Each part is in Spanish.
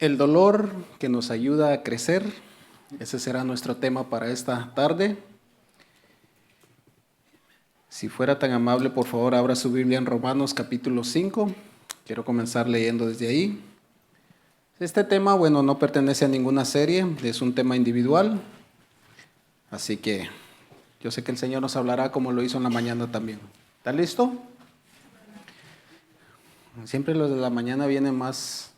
El dolor que nos ayuda a crecer, ese será nuestro tema para esta tarde. Si fuera tan amable, por favor, abra su Biblia en Romanos capítulo 5. Quiero comenzar leyendo desde ahí. Este tema, no pertenece a ninguna serie, es un tema individual. Así que yo sé que el Señor nos hablará como lo hizo en la mañana también. ¿Está listo? Siempre los de la mañana vienen más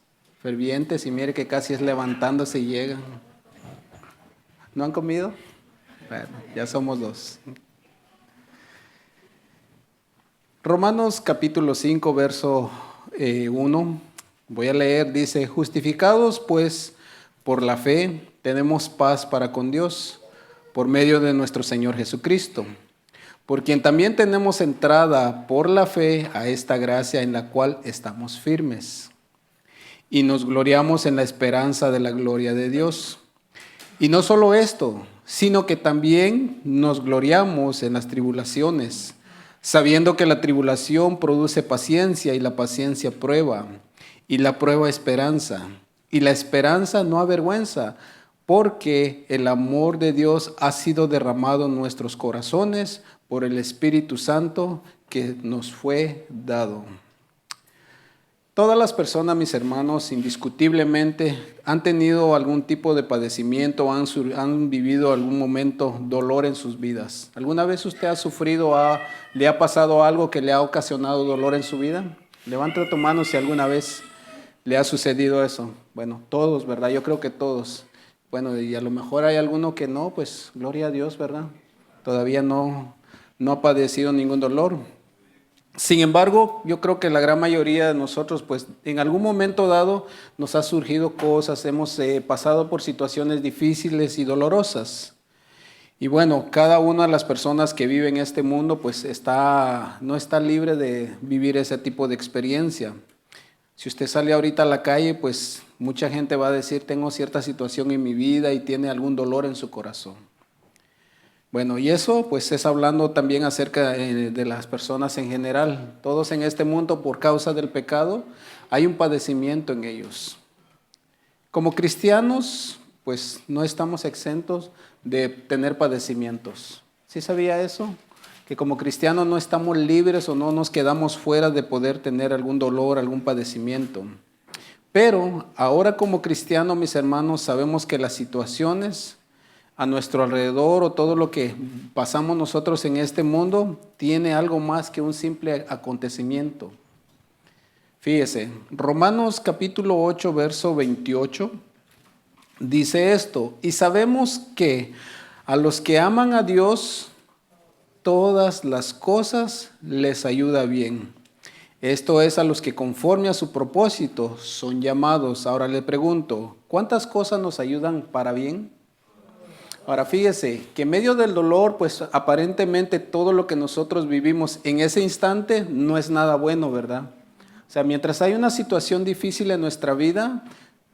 fervientes y mire que casi es levantándose y llegan. ¿No han comido? Bueno, ya somos dos. Romanos capítulo 5, verso 1. Voy a leer, dice: justificados pues por la fe, tenemos paz para con Dios, por medio de nuestro Señor Jesucristo, por quien también tenemos entrada por la fe a esta gracia en la cual estamos firmes. Y nos gloriamos en la esperanza de la gloria de Dios. Y no solo esto, sino que también nos gloriamos en las tribulaciones, sabiendo que la tribulación produce paciencia, y la paciencia prueba, y la prueba esperanza, y la esperanza no avergüenza, porque el amor de Dios ha sido derramado en nuestros corazones por el Espíritu Santo que nos fue dado. Todas las personas, mis hermanos, indiscutiblemente han tenido algún tipo de padecimiento, han vivido algún momento dolor en sus vidas. ¿Alguna vez usted ha sufrido, le ha pasado algo que le ha ocasionado dolor en su vida? Levante tu mano si alguna vez le ha sucedido eso. Bueno, todos, ¿verdad? Yo creo que todos. Bueno, y a lo mejor hay alguno que no, pues gloria a Dios, ¿verdad? Todavía no ha padecido ningún dolor. Sin embargo, yo creo que la gran mayoría de nosotros, pues en algún momento dado nos ha surgido cosas, hemos pasado por situaciones difíciles y dolorosas. Y bueno, cada una de las personas que vive en este mundo, pues no está libre de vivir ese tipo de experiencia. Si usted sale ahorita a la calle, pues mucha gente va a decir: tengo cierta situación en mi vida, y tiene algún dolor en su corazón. Bueno, y eso pues es hablando también acerca de las personas en general. Todos en este mundo, por causa del pecado, hay un padecimiento en ellos. Como cristianos, pues no estamos exentos de tener padecimientos. ¿Sí sabía eso? Que como cristianos no estamos libres o no nos quedamos fuera de poder tener algún dolor, algún padecimiento. Pero ahora como cristianos, mis hermanos, sabemos que las situaciones a nuestro alrededor o todo lo que pasamos nosotros en este mundo tiene algo más que un simple acontecimiento. Fíjese, Romanos capítulo 8, verso 28, dice esto: y sabemos que a los que aman a Dios, todas las cosas les ayuda bien. Esto es, a los que conforme a su propósito son llamados. Ahora le pregunto, ¿cuántas cosas nos ayudan para bien? Ahora fíjese que en medio del dolor, pues aparentemente todo lo que nosotros vivimos en ese instante no es nada bueno, ¿verdad? O sea, mientras hay una situación difícil en nuestra vida,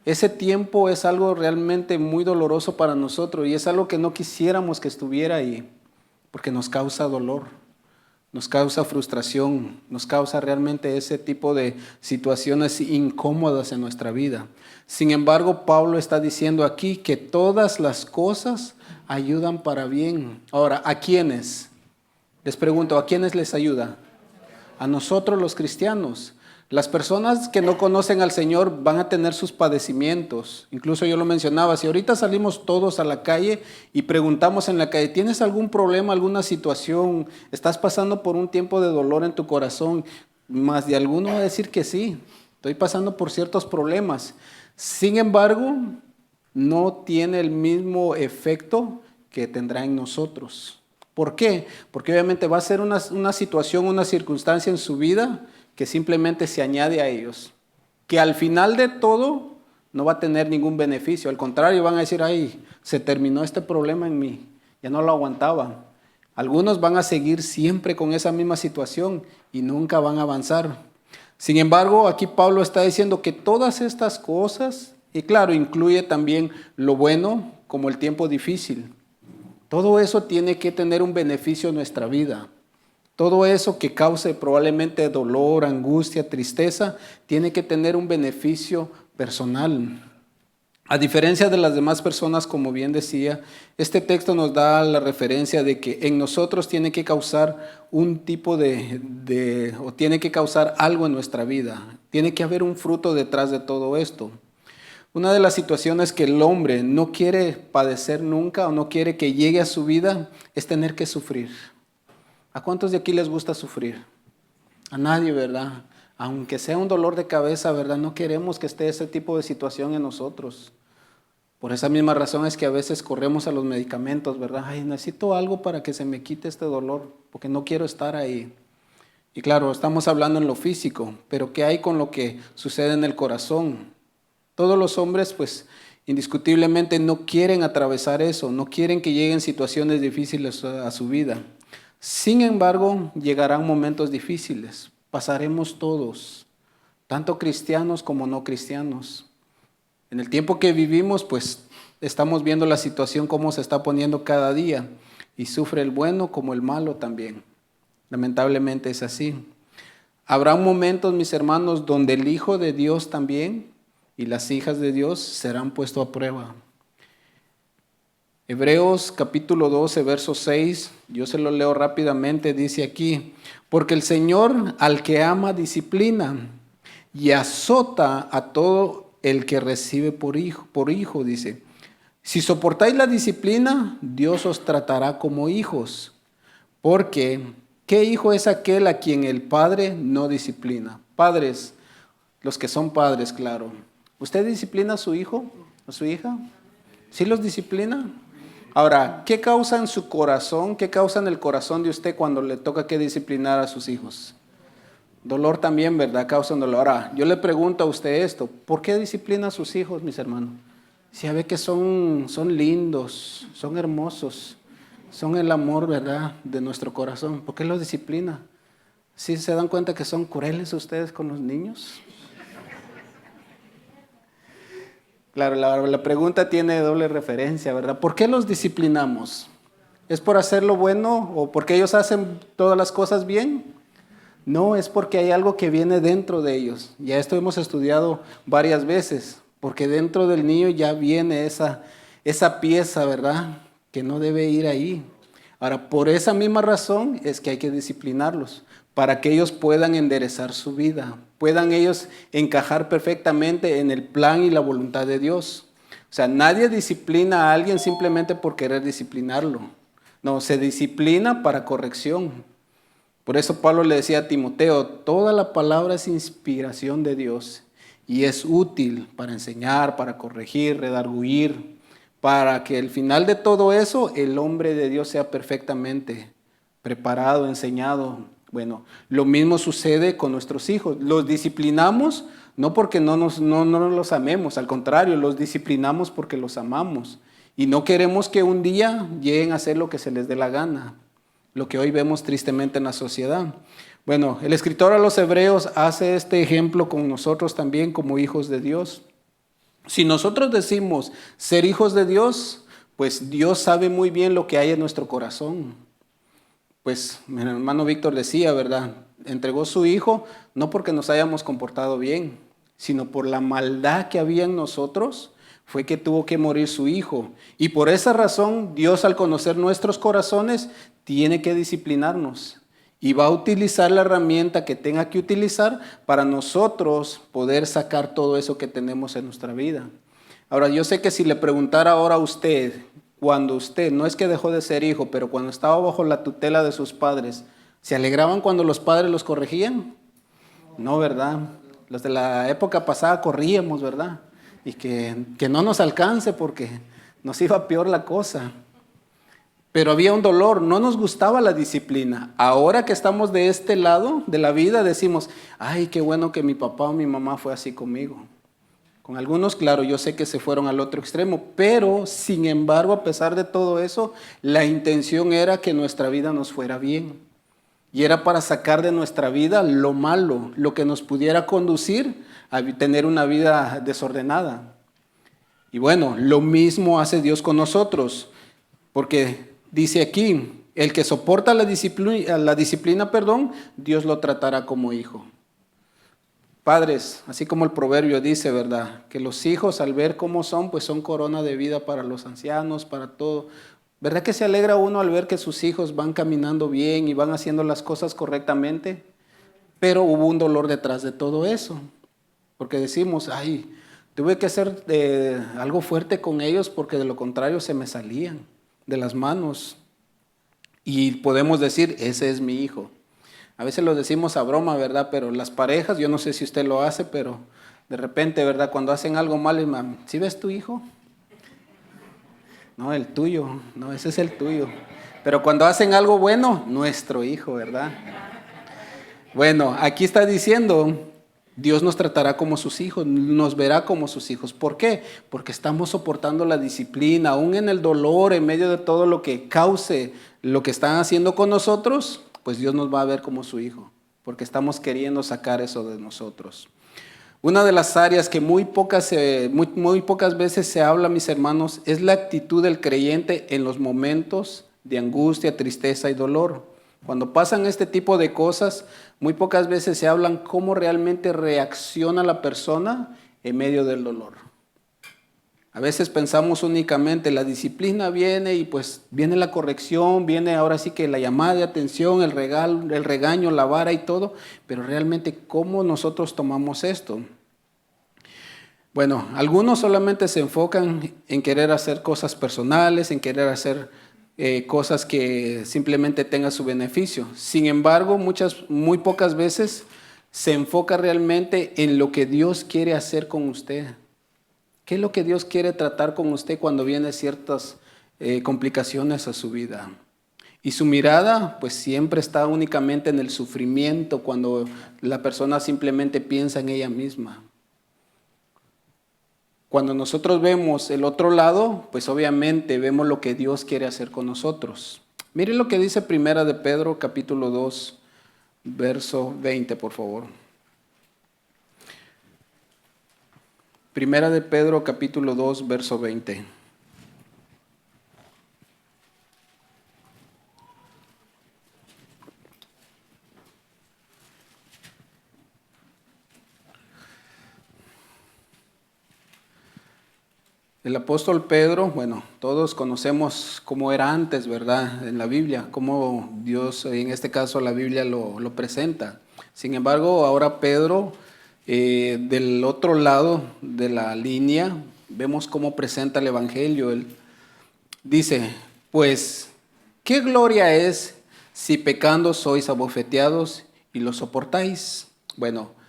ese tiempo es algo realmente muy doloroso para nosotros, y es algo que no quisiéramos que estuviera ahí, porque nos causa dolor, nos causa frustración, nos causa realmente ese tipo de situaciones incómodas en nuestra vida. Sin embargo, Pablo está diciendo aquí que todas las cosas ayudan para bien. Ahora, ¿a quiénes? Les pregunto, ¿a quiénes les ayuda? A nosotros los cristianos. Las personas que no conocen al Señor van a tener sus padecimientos. Incluso yo lo mencionaba, si ahorita salimos todos a la calle y preguntamos en la calle: ¿tienes algún problema, alguna situación? ¿Estás pasando por un tiempo de dolor en tu corazón? Más de alguno va a decir que sí, estoy pasando por ciertos problemas. Sin embargo, no tiene el mismo efecto que tendrá en nosotros. ¿Por qué? Porque obviamente va a ser una situación, una circunstancia en su vida que simplemente se añade a ellos, que al final de todo no va a tener ningún beneficio. Al contrario, van a decir: ay, se terminó este problema en mí, ya no lo aguantaba. Algunos van a seguir siempre con esa misma situación y nunca van a avanzar. Sin embargo, aquí Pablo está diciendo que todas estas cosas, y claro, incluye también lo bueno como el tiempo difícil, todo eso tiene que tener un beneficio en nuestra vida. Todo eso que cause probablemente dolor, angustia, tristeza, tiene que tener un beneficio personal. A diferencia de las demás personas, como bien decía, este texto nos da la referencia de que en nosotros tiene que causar un tipo o tiene que causar algo en nuestra vida. Tiene que haber un fruto detrás de todo esto. Una de las situaciones que el hombre no quiere padecer nunca o no quiere que llegue a su vida es tener que sufrir. ¿A cuántos de aquí les gusta sufrir? A nadie, ¿verdad? Aunque sea un dolor de cabeza, ¿verdad? No queremos que esté ese tipo de situación en nosotros. Por esa misma razón es que a veces corremos a los medicamentos, ¿verdad? Ay, necesito algo para que se me quite este dolor, porque no quiero estar ahí. Y claro, estamos hablando en lo físico, pero ¿qué hay con lo que sucede en el corazón? Todos los hombres, pues, indiscutiblemente no quieren atravesar eso, no quieren que lleguen situaciones difíciles a su vida. Sin embargo, llegarán momentos difíciles, pasaremos todos, tanto cristianos como no cristianos. En el tiempo que vivimos, pues estamos viendo la situación cómo se está poniendo cada día y sufre el bueno como el malo también. Lamentablemente es así. Habrá momentos, mis hermanos, donde el Hijo de Dios también y las hijas de Dios serán puestos a prueba. Hebreos capítulo 12, verso 6, yo se lo leo rápidamente, dice aquí: porque el Señor al que ama disciplina y azota a todo el que recibe por hijo, dice. Si soportáis la disciplina, Dios os tratará como hijos. Porque, ¿qué hijo es aquel a quien el Padre no disciplina? Padres, los que son padres, claro. ¿Usted disciplina a su hijo, a su hija? ¿Sí los disciplina? Ahora, ¿qué causa en su corazón, qué causa en el corazón de usted cuando le toca que disciplinar a sus hijos? Dolor también, ¿verdad? Causa un dolor. Ahora, yo le pregunto a usted esto: ¿por qué disciplina a sus hijos, mis hermanos? Si ya ve que son lindos, son hermosos, son el amor, ¿verdad?, de nuestro corazón. ¿Por qué los disciplina? ¿Sí se dan cuenta que son crueles ustedes con los niños? Claro, la pregunta tiene doble referencia, ¿verdad? ¿Por qué los disciplinamos? ¿Es por hacer lo bueno o porque ellos hacen todas las cosas bien? No, es porque hay algo que viene dentro de ellos. Ya esto hemos estudiado varias veces, porque dentro del niño ya viene esa pieza, ¿verdad?, que no debe ir ahí. Ahora, por esa misma razón es que hay que disciplinarlos, para que ellos puedan enderezar su vida, puedan ellos encajar perfectamente en el plan y la voluntad de Dios. O sea, nadie disciplina a alguien simplemente por querer disciplinarlo. No, se disciplina para corrección. Por eso Pablo le decía a Timoteo: toda la palabra es inspiración de Dios y es útil para enseñar, para corregir, redarguir, para que al final de todo eso el hombre de Dios sea perfectamente preparado, enseñado. Bueno, lo mismo sucede con nuestros hijos. Los disciplinamos no porque no los amemos, al contrario, los disciplinamos porque los amamos. Y no queremos que un día lleguen a hacer lo que se les dé la gana, lo que hoy vemos tristemente en la sociedad. Bueno, el escritor a los Hebreos hace este ejemplo con nosotros también como hijos de Dios. Si nosotros decimos ser hijos de Dios, pues Dios sabe muy bien lo que hay en nuestro corazón. Pues mi hermano Víctor decía, ¿verdad? Entregó su hijo no porque nos hayamos comportado bien, sino por la maldad que había en nosotros, fue que tuvo que morir su hijo. Y por esa razón, Dios, al conocer nuestros corazones, tiene que disciplinarnos. Y va a utilizar la herramienta que tenga que utilizar para nosotros poder sacar todo eso que tenemos en nuestra vida. Ahora, yo sé que si le preguntara ahora a usted, cuando usted, no es que dejó de ser hijo, pero cuando estaba bajo la tutela de sus padres, ¿se alegraban cuando los padres los corregían? No, ¿verdad? Los de la época pasada corríamos, ¿verdad? Y que no nos alcance porque nos iba peor la cosa. Pero había un dolor, no nos gustaba la disciplina. Ahora que estamos de este lado de la vida decimos: ay, qué bueno que mi papá o mi mamá fue así conmigo. Con algunos, claro, yo sé que se fueron al otro extremo, pero sin embargo, a pesar de todo eso, la intención era que nuestra vida nos fuera bien. Y era para sacar de nuestra vida lo malo, lo que nos pudiera conducir a tener una vida desordenada. Y bueno, lo mismo hace Dios con nosotros, porque dice aquí: el que soporta la disciplina, Dios lo tratará como hijo. Padres, así como el proverbio dice, ¿verdad? Que los hijos al ver cómo son, pues son corona de vida para los ancianos, para todo. ¿Verdad que se alegra uno al ver que sus hijos van caminando bien y van haciendo las cosas correctamente? Pero hubo un dolor detrás de todo eso. Porque decimos, ay, tuve que hacer algo fuerte con ellos porque de lo contrario se me salían de las manos. Y podemos decir, ese es mi hijo. A veces lo decimos a broma, ¿verdad? Pero las parejas, yo no sé si usted lo hace, pero de repente, ¿verdad? Cuando hacen algo malo, ¿sí ves tu hijo? No, el tuyo, no, ese es el tuyo. Pero cuando hacen algo bueno, nuestro hijo, ¿verdad? Bueno, aquí está diciendo, Dios nos tratará como sus hijos, nos verá como sus hijos. ¿Por qué? Porque estamos soportando la disciplina, aún en el dolor, en medio de todo lo que cause lo que están haciendo con nosotros, pues Dios nos va a ver como su hijo, porque estamos queriendo sacar eso de nosotros. Una de las áreas que muy pocas veces se habla, mis hermanos, es la actitud del creyente en los momentos de angustia, tristeza y dolor. Cuando pasan este tipo de cosas, muy pocas veces se hablan cómo realmente reacciona la persona en medio del dolor. A veces pensamos únicamente, la disciplina viene y pues viene la corrección, viene ahora sí que la llamada de atención, el regaño, la vara y todo, pero realmente ¿cómo nosotros tomamos esto? Bueno, algunos solamente se enfocan en querer hacer cosas personales, en querer hacer cosas que simplemente tengan su beneficio. Sin embargo, muy pocas veces se enfoca realmente en lo que Dios quiere hacer con usted. ¿Qué es lo que Dios quiere tratar con usted cuando vienen ciertas complicaciones a su vida? Y su mirada pues siempre está únicamente en el sufrimiento cuando la persona simplemente piensa en ella misma. Cuando nosotros vemos el otro lado, pues obviamente vemos lo que Dios quiere hacer con nosotros. Miren lo que dice Primera de Pedro, capítulo 2, verso 20, por favor. Primera de Pedro, capítulo 2, verso 20. El apóstol Pedro, bueno, todos conocemos cómo era antes, ¿verdad? En la Biblia, cómo Dios, en este caso la Biblia lo presenta. Sin embargo, ahora Pedro, del otro lado de la línea, vemos cómo presenta el Evangelio. Él dice, pues, ¿qué gloria es si pecando sois abofeteados y lo soportáis? Bueno,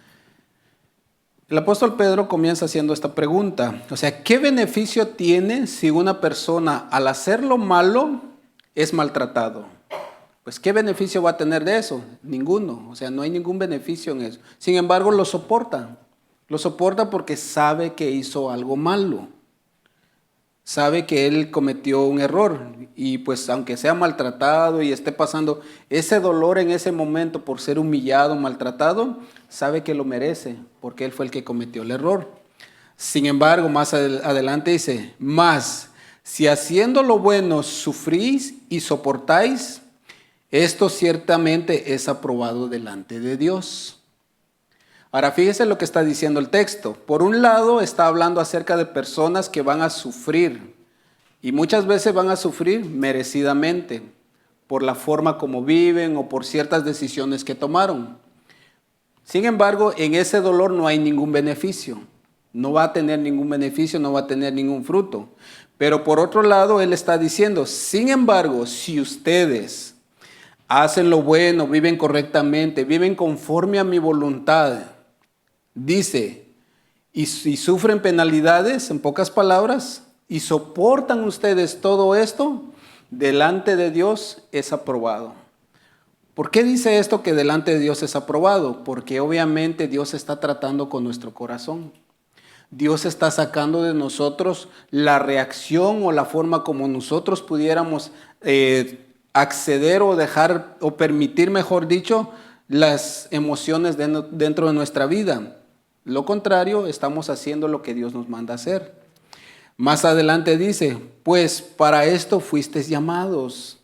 el apóstol Pedro comienza haciendo esta pregunta, o sea, ¿qué beneficio tiene si una persona al hacer lo malo es maltratado? Pues ¿qué beneficio va a tener de eso? Ninguno, o sea, no hay ningún beneficio en eso. Sin embargo, lo soporta porque sabe que hizo algo malo, sabe que él cometió un error y pues aunque sea maltratado y esté pasando ese dolor en ese momento por ser humillado, maltratado, sabe que lo merece porque él fue el que cometió el error. Sin embargo, más adelante dice, más si haciendo lo bueno sufrís y soportáis, esto ciertamente es aprobado delante de Dios. Ahora fíjese lo que está diciendo el texto. Por un lado está hablando acerca de personas que van a sufrir y muchas veces van a sufrir merecidamente por la forma como viven o por ciertas decisiones que tomaron. Sin embargo, en ese dolor no hay ningún beneficio. No va a tener ningún beneficio, no va a tener ningún fruto. Pero por otro lado, él está diciendo, sin embargo, si ustedes hacen lo bueno, viven correctamente, viven conforme a mi voluntad, dice, y sufren penalidades, en pocas palabras, y soportan ustedes todo esto, delante de Dios es aprobado. ¿Por qué dice esto que delante de Dios es aprobado? Porque obviamente Dios está tratando con nuestro corazón. Dios está sacando de nosotros la reacción o la forma como nosotros pudiéramos acceder o dejar o permitir, mejor dicho, las emociones dentro de nuestra vida. Lo contrario, estamos haciendo lo que Dios nos manda hacer. Más adelante dice, pues para esto fuisteis llamados.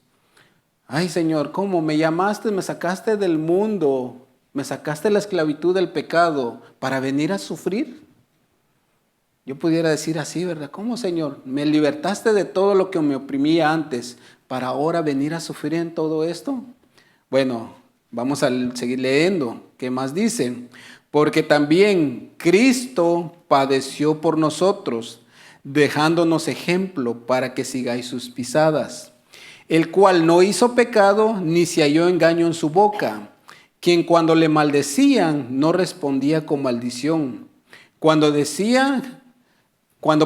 Ay Señor, ¿cómo? Me llamaste, me sacaste del mundo ¿Me sacaste la esclavitud del pecado para venir a sufrir? Yo pudiera decir así, ¿verdad? ¿Cómo, Señor? ¿Me libertaste de todo lo que me oprimía antes para ahora venir a sufrir en todo esto? Bueno, vamos a seguir leyendo. ¿Qué más dice? Porque también Cristo padeció por nosotros, dejándonos ejemplo para que sigáis sus pisadas, el cual no hizo pecado ni se halló engaño en su boca, quien cuando le maldecían no respondía con maldición. Cuando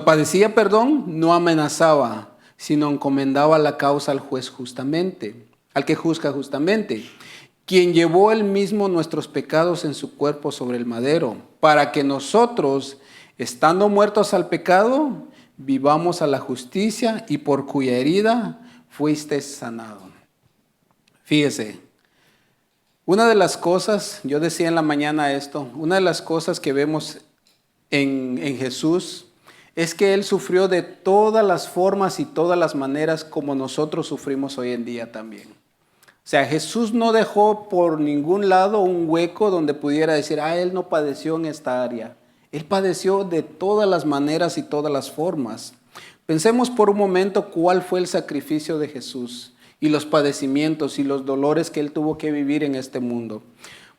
padecía perdón, no amenazaba, sino encomendaba la causa al juez justamente, al que juzga justamente, quien llevó él mismo nuestros pecados en su cuerpo sobre el madero, para que nosotros, estando muertos al pecado, vivamos a la justicia, y por cuya herida fuiste sanado. Fíjese, una de las cosas, yo decía en la mañana esto, una de las cosas que vemos en Jesús es que Él sufrió de todas las formas y todas las maneras como nosotros sufrimos hoy en día también. O sea, Jesús no dejó por ningún lado un hueco donde pudiera decir, Él no padeció en esta área. Él padeció de todas las maneras y todas las formas. Pensemos por un momento cuál fue el sacrificio de Jesús y los padecimientos y los dolores que Él tuvo que vivir en este mundo.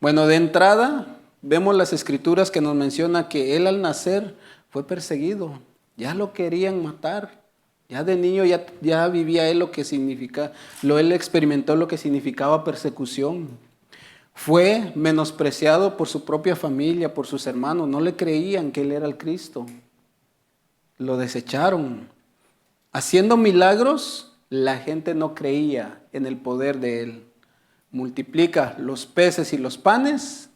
Bueno, de entrada, vemos las escrituras que nos menciona que Él al nacer fue perseguido. Ya lo querían matar. Ya de niño ya vivía él lo que significa, él experimentó lo que significaba persecución. Fue menospreciado por su propia familia, por sus hermanos. No le creían que él era el Cristo. Lo desecharon. Haciendo milagros, la gente no creía en el poder de él. Multiplica los peces y los panes.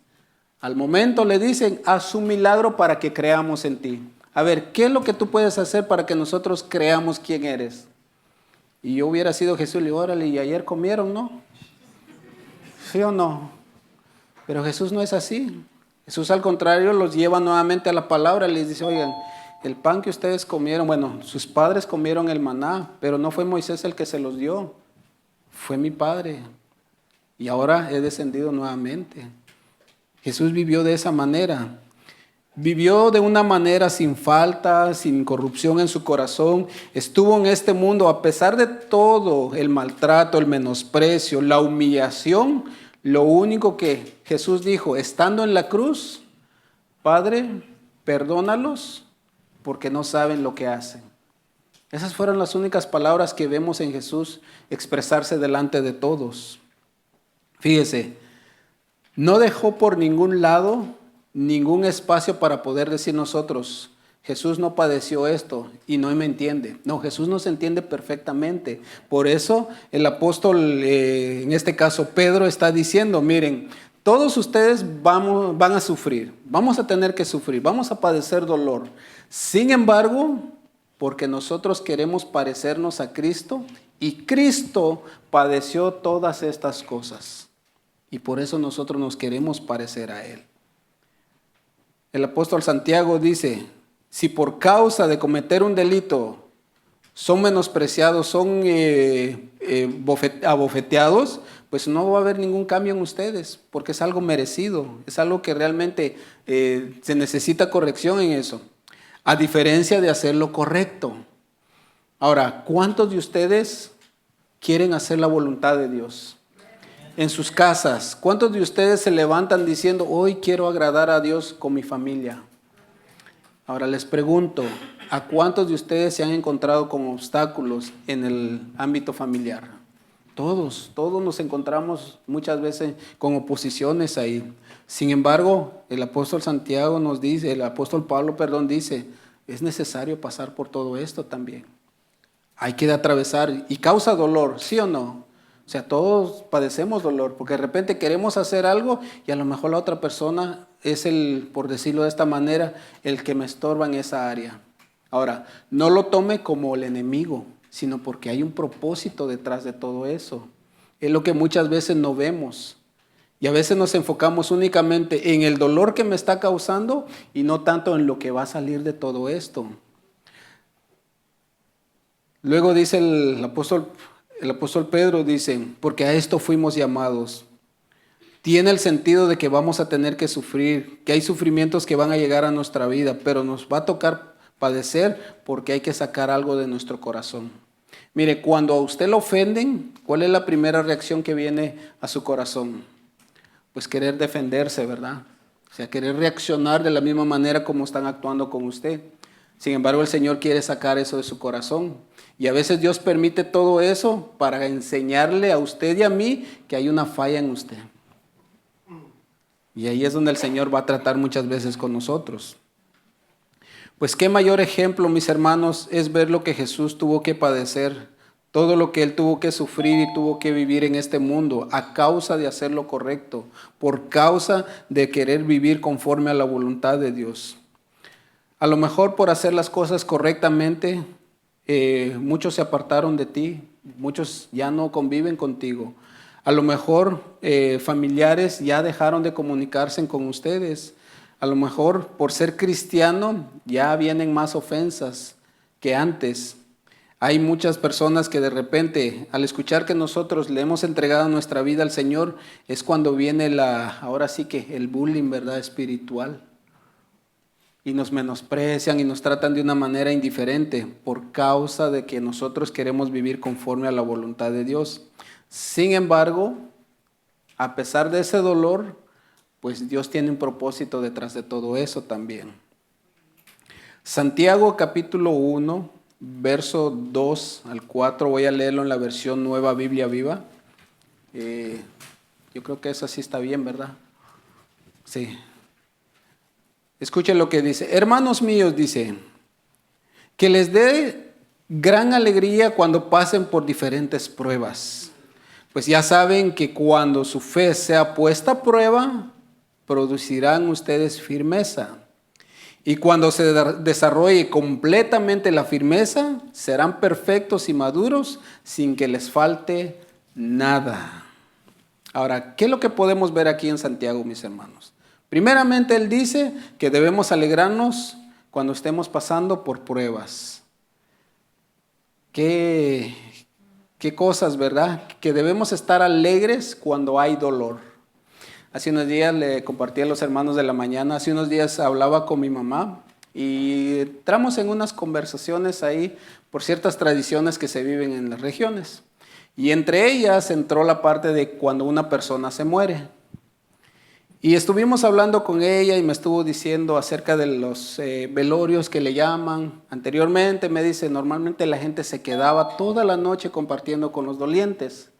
Al momento le dicen, haz un milagro para que creamos en ti. A ver, ¿qué es lo que tú puedes hacer para que nosotros creamos quién eres? Y yo hubiera sido Jesús, le digo, órale, y ayer comieron, ¿no? ¿Sí o no? Pero Jesús no es así. Jesús al contrario los lleva nuevamente a la palabra, les dice, oigan, el pan que ustedes comieron, bueno, sus padres comieron el maná, pero no fue Moisés el que se los dio, fue mi Padre. Y ahora he descendido nuevamente. Jesús vivió de esa manera. Vivió de una manera sin falta, sin corrupción en su corazón. Estuvo en este mundo a pesar de todo el maltrato, el menosprecio, la humillación. Lo único que Jesús dijo, estando en la cruz, Padre, perdónalos porque no saben lo que hacen. Esas fueron las únicas palabras que vemos en Jesús expresarse delante de todos. Fíjese, no dejó por ningún lado ningún espacio para poder decir nosotros, Jesús no padeció esto y no me entiende. No, Jesús nos entiende perfectamente. Por eso el apóstol, en este caso Pedro, está diciendo, miren, todos ustedes van a sufrir, vamos a tener que sufrir, vamos a padecer dolor. Sin embargo, porque nosotros queremos parecernos a Cristo y Cristo padeció todas estas cosas. Y por eso nosotros nos queremos parecer a Él. El apóstol Santiago dice, si por causa de cometer un delito son menospreciados, son abofeteados, pues no va a haber ningún cambio en ustedes, porque es algo merecido, es algo que realmente se necesita corrección en eso, a diferencia de hacer lo correcto. Ahora, ¿cuántos de ustedes quieren hacer la voluntad de Dios? En sus casas, ¿cuántos de ustedes se levantan diciendo, hoy quiero agradar a Dios con mi familia? Ahora les pregunto, ¿a cuántos de ustedes se han encontrado con obstáculos en el ámbito familiar? Todos nos encontramos muchas veces con oposiciones ahí. Sin embargo, el apóstol Santiago nos dice, el apóstol Pablo, dice, es necesario pasar por todo esto también. Hay que atravesar y causa dolor, ¿sí o no? O sea, todos padecemos dolor, porque de repente queremos hacer algo y a lo mejor la otra persona es por decirlo de esta manera, el que me estorba en esa área. Ahora, no lo tome como el enemigo, sino porque hay un propósito detrás de todo eso. Es lo que muchas veces no vemos. Y a veces nos enfocamos únicamente en el dolor que me está causando y no tanto en lo que va a salir de todo esto. Luego dice el apóstol Pedro, dice, porque a esto fuimos llamados. tiene el sentido de que vamos a tener que sufrir, que hay sufrimientos que van a llegar a nuestra vida, pero nos va a tocar padecer porque hay que sacar algo de nuestro corazón. Mire, cuando a usted lo ofenden, ¿cuál es la primera reacción que viene a su corazón? Pues querer defenderse, ¿verdad? O sea, querer reaccionar de la misma manera como están actuando con usted. Sin embargo, el Señor quiere sacar eso de su corazón. Y a veces Dios permite todo eso para enseñarle a usted y a mí que hay una falla en usted. Y ahí es donde el Señor va a tratar muchas veces con nosotros. Pues qué mayor ejemplo, mis hermanos, es ver lo que Jesús tuvo que padecer, todo lo que Él tuvo que sufrir y tuvo que vivir en este mundo a causa de hacer lo correcto, por causa de querer vivir conforme a la voluntad de Dios. A lo mejor por hacer las cosas correctamente, muchos se apartaron de ti, muchos ya no conviven contigo. A lo mejor familiares ya dejaron de comunicarse con ustedes. A lo mejor por ser cristiano ya vienen más ofensas que antes. Hay muchas personas que de repente al escuchar que nosotros le hemos entregado nuestra vida al Señor es cuando viene ahora sí que el bullying, ¿verdad? Espiritual. Y nos menosprecian y nos tratan de una manera indiferente por causa de que nosotros queremos vivir conforme a la voluntad de Dios. Sin embargo, a pesar de ese dolor, pues Dios tiene un propósito detrás de todo eso también. Santiago capítulo 1, verso 2 al 4, voy a leerlo en la versión Nueva Biblia Viva. Yo creo que eso sí está bien, ¿verdad? Sí. Escuchen lo que dice. Hermanos míos, dice, que les dé gran alegría cuando pasen por diferentes pruebas. Pues ya saben que cuando su fe sea puesta a prueba, producirán ustedes firmeza. Y cuando se desarrolle completamente la firmeza, serán perfectos y maduros sin que les falte nada. Ahora, ¿qué es lo que podemos ver aquí en Santiago, mis hermanos? Primeramente, él dice que debemos alegrarnos cuando estemos pasando por pruebas. ¿Qué cosas, verdad? Que debemos estar alegres cuando hay dolor. Hace unos días le compartí a los hermanos de la mañana, hace unos días hablaba con mi mamá y entramos en unas conversaciones ahí por ciertas tradiciones que se viven en las regiones. Y entre ellas entró la parte de cuando una persona se muere. Y estuvimos hablando con ella y me estuvo diciendo acerca de los velorios que le llaman. Anteriormente me dice, normalmente la gente se quedaba toda la noche compartiendo con los dolientes.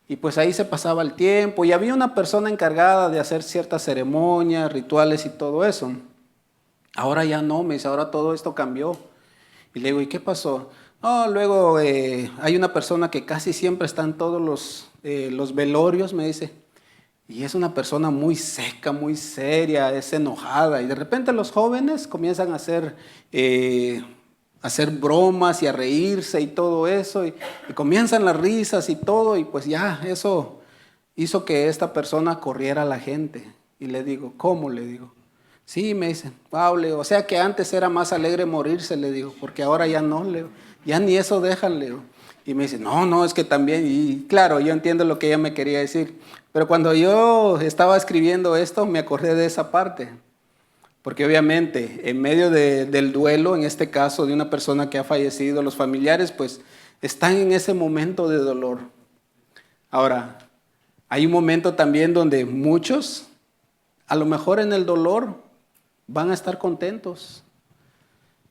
Y pues ahí se pasaba el tiempo y había una persona encargada de hacer ciertas ceremonias, rituales y todo eso. Ahora ya no, me dice, ahora todo esto cambió. Y le digo, ¿y qué pasó? No, luego hay una persona que casi siempre está en todos los velorios, me dice. Y es una persona muy seca, muy seria, es enojada. Y de repente los jóvenes comienzan a hacer bromas y a reírse y todo eso. Y comienzan las risas y todo. Y pues ya eso hizo que esta persona corriera a la gente. Y le digo, ¿cómo? Le digo. Sí, me dice, Pablo, o sea que antes era más alegre morirse, le digo, porque ahora ya no, le digo, ya ni eso dejan, le digo. Y me dice, no, es que también, y claro, yo entiendo lo que ella me quería decir, pero cuando yo estaba escribiendo esto, me acordé de esa parte, porque obviamente en medio del duelo, en este caso de una persona que ha fallecido, los familiares pues están en ese momento de dolor. Ahora, hay un momento también donde muchos, a lo mejor en el dolor, van a estar contentos.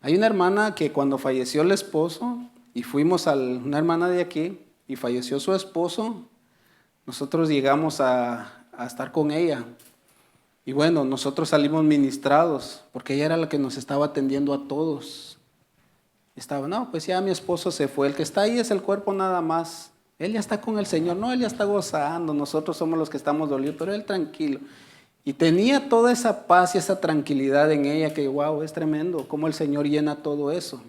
Hay una hermana que cuando falleció el esposo, y fuimos a una hermana de aquí, y falleció su esposo, nosotros llegamos a estar con ella. Y bueno, nosotros salimos ministrados, porque ella era la que nos estaba atendiendo a todos. Estaba, no, pues ya mi esposo se fue, el que está ahí es el cuerpo nada más. Él ya está con el Señor, no, él ya está gozando, nosotros somos los que estamos dolidos, pero él tranquilo. Y tenía toda esa paz y esa tranquilidad en ella que, wow, es tremendo cómo el Señor llena todo eso.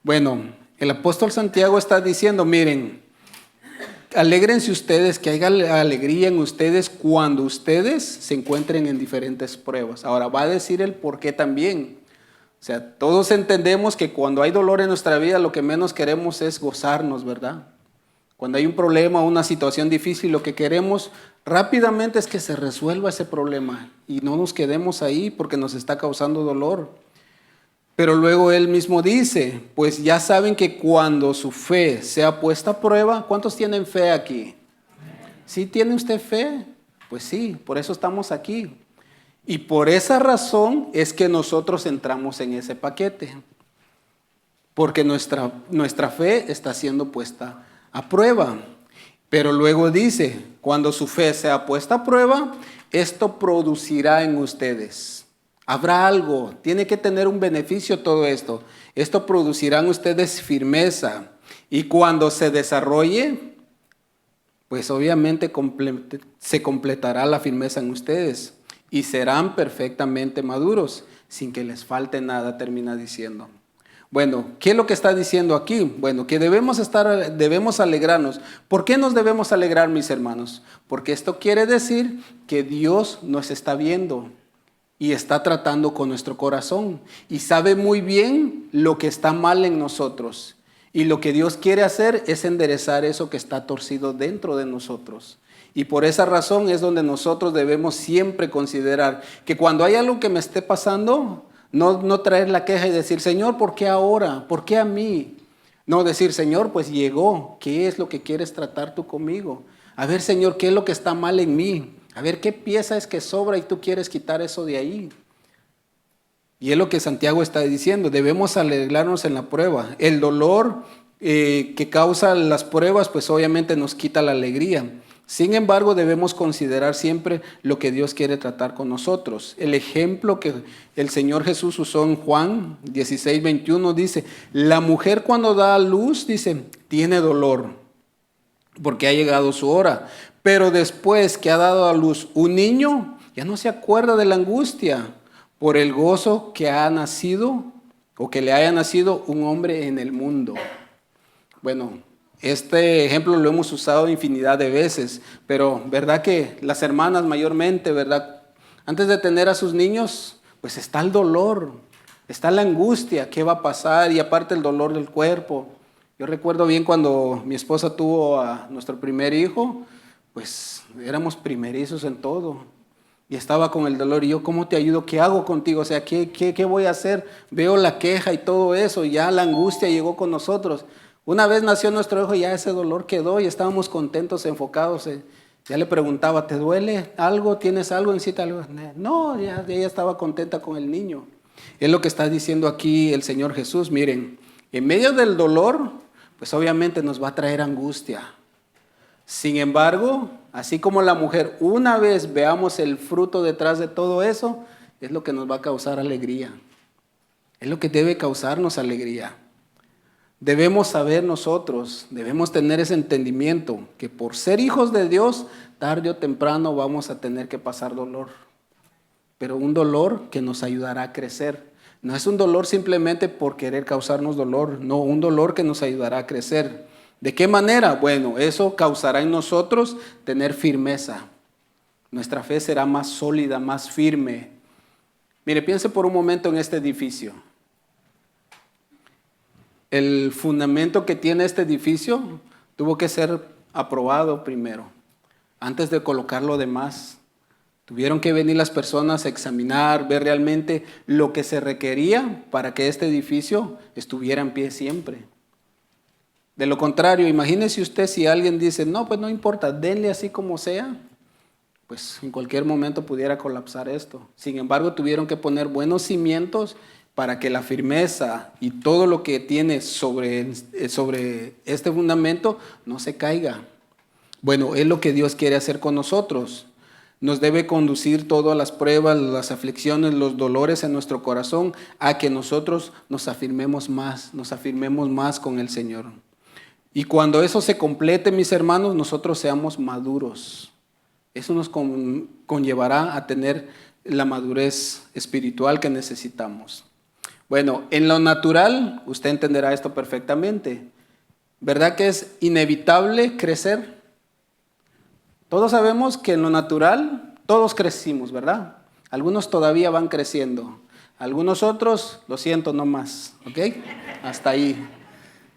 Bueno, el apóstol Santiago está diciendo, miren, alégrense ustedes, que haya alegría en ustedes cuando ustedes se encuentren en diferentes pruebas. Ahora va a decir el por qué también. O sea, todos entendemos que cuando hay dolor en nuestra vida lo que menos queremos es gozarnos, ¿verdad? Cuando hay un problema, una situación difícil, lo que queremos rápidamente es que se resuelva ese problema y no nos quedemos ahí porque nos está causando dolor. Pero luego él mismo dice, pues ya saben que cuando su fe sea puesta a prueba, ¿cuántos tienen fe aquí? ¿Sí tiene usted fe? Pues sí, por eso estamos aquí. Y por esa razón es que nosotros entramos en ese paquete. Porque nuestra fe está siendo puesta a prueba. Pero luego dice, cuando su fe sea puesta a prueba, esto producirá en ustedes. Habrá algo, tiene que tener un beneficio todo esto. Esto producirá en ustedes firmeza. Y cuando se desarrolle, pues obviamente se completará la firmeza en ustedes. Y serán perfectamente maduros, sin que les falte nada, termina diciendo. Bueno, ¿qué es lo que está diciendo aquí? Bueno, que debemos alegrarnos. ¿Por qué nos debemos alegrar, mis hermanos? Porque esto quiere decir que Dios nos está viendo y está tratando con nuestro corazón y sabe muy bien lo que está mal en nosotros. Y lo que Dios quiere hacer es enderezar eso que está torcido dentro de nosotros. Y por esa razón es donde nosotros debemos siempre considerar que cuando hay algo que me esté pasando, no traer la queja y decir, Señor, ¿por qué ahora? ¿Por qué a mí? No, decir, Señor, pues llegó. ¿Qué es lo que quieres tratar tú conmigo? A ver, Señor, ¿qué es lo que está mal en mí? A ver, ¿qué pieza es que sobra y tú quieres quitar eso de ahí? Y es lo que Santiago está diciendo, debemos alegrarnos en la prueba. El dolor que causa las pruebas, pues obviamente nos quita la alegría. Sin embargo, debemos considerar siempre lo que Dios quiere tratar con nosotros. El ejemplo que el Señor Jesús usó en Juan 16:21 dice, la mujer cuando da a luz, dice, tiene dolor, porque ha llegado su hora. Pero después que ha dado a luz un niño, ya no se acuerda de la angustia por el gozo que ha nacido o que le haya nacido un hombre en el mundo. Bueno, este ejemplo lo hemos usado infinidad de veces, pero verdad que las hermanas mayormente, verdad, antes de tener a sus niños, pues está el dolor, está la angustia, qué va a pasar y aparte el dolor del cuerpo. Yo recuerdo bien cuando mi esposa tuvo a nuestro primer hijo, pues éramos primerizos en todo. Y estaba con el dolor y yo, ¿cómo te ayudo? ¿Qué hago contigo? O sea, ¿qué voy a hacer? Veo la queja y todo eso, y ya la angustia llegó con nosotros. Una vez nació nuestro hijo y ya ese dolor quedó y estábamos contentos, enfocados. Ya le preguntaba, ¿te duele algo? ¿Tienes algo en cita? No, ya ella estaba contenta con el niño. Es lo que está diciendo aquí el Señor Jesús. Miren, en medio del dolor, pues obviamente nos va a traer angustia. Sin embargo, así como la mujer, una vez veamos el fruto detrás de todo eso, es lo que nos va a causar alegría. Es lo que debe causarnos alegría. Debemos saber nosotros, debemos tener ese entendimiento, que por ser hijos de Dios, tarde o temprano vamos a tener que pasar dolor. Pero un dolor que nos ayudará a crecer. No es un dolor simplemente por querer causarnos dolor, no, un dolor que nos ayudará a crecer. ¿De qué manera? Bueno, eso causará en nosotros tener firmeza. Nuestra fe será más sólida, más firme. Mire, piense por un momento en este edificio. El fundamento que tiene este edificio tuvo que ser aprobado primero, antes de colocar lo demás. Tuvieron que venir las personas a examinar, ver realmente lo que se requería para que este edificio estuviera en pie siempre. De lo contrario, imagínese usted si alguien dice, no, pues no importa, denle así como sea, pues en cualquier momento pudiera colapsar esto. Sin embargo, tuvieron que poner buenos cimientos para que la firmeza y todo lo que tiene sobre este fundamento no se caiga. Bueno, es lo que Dios quiere hacer con nosotros. Nos debe conducir todas las pruebas, las aflicciones, los dolores en nuestro corazón a que nosotros nos afirmemos más con el Señor. Y cuando eso se complete, mis hermanos, nosotros seamos maduros. Eso nos conllevará a tener la madurez espiritual que necesitamos. Bueno, en lo natural, usted entenderá esto perfectamente. ¿Verdad que es inevitable crecer? Todos sabemos que en lo natural, todos crecimos, ¿verdad? Algunos todavía van creciendo. Algunos otros, lo siento, no más, ¿ok? Hasta ahí.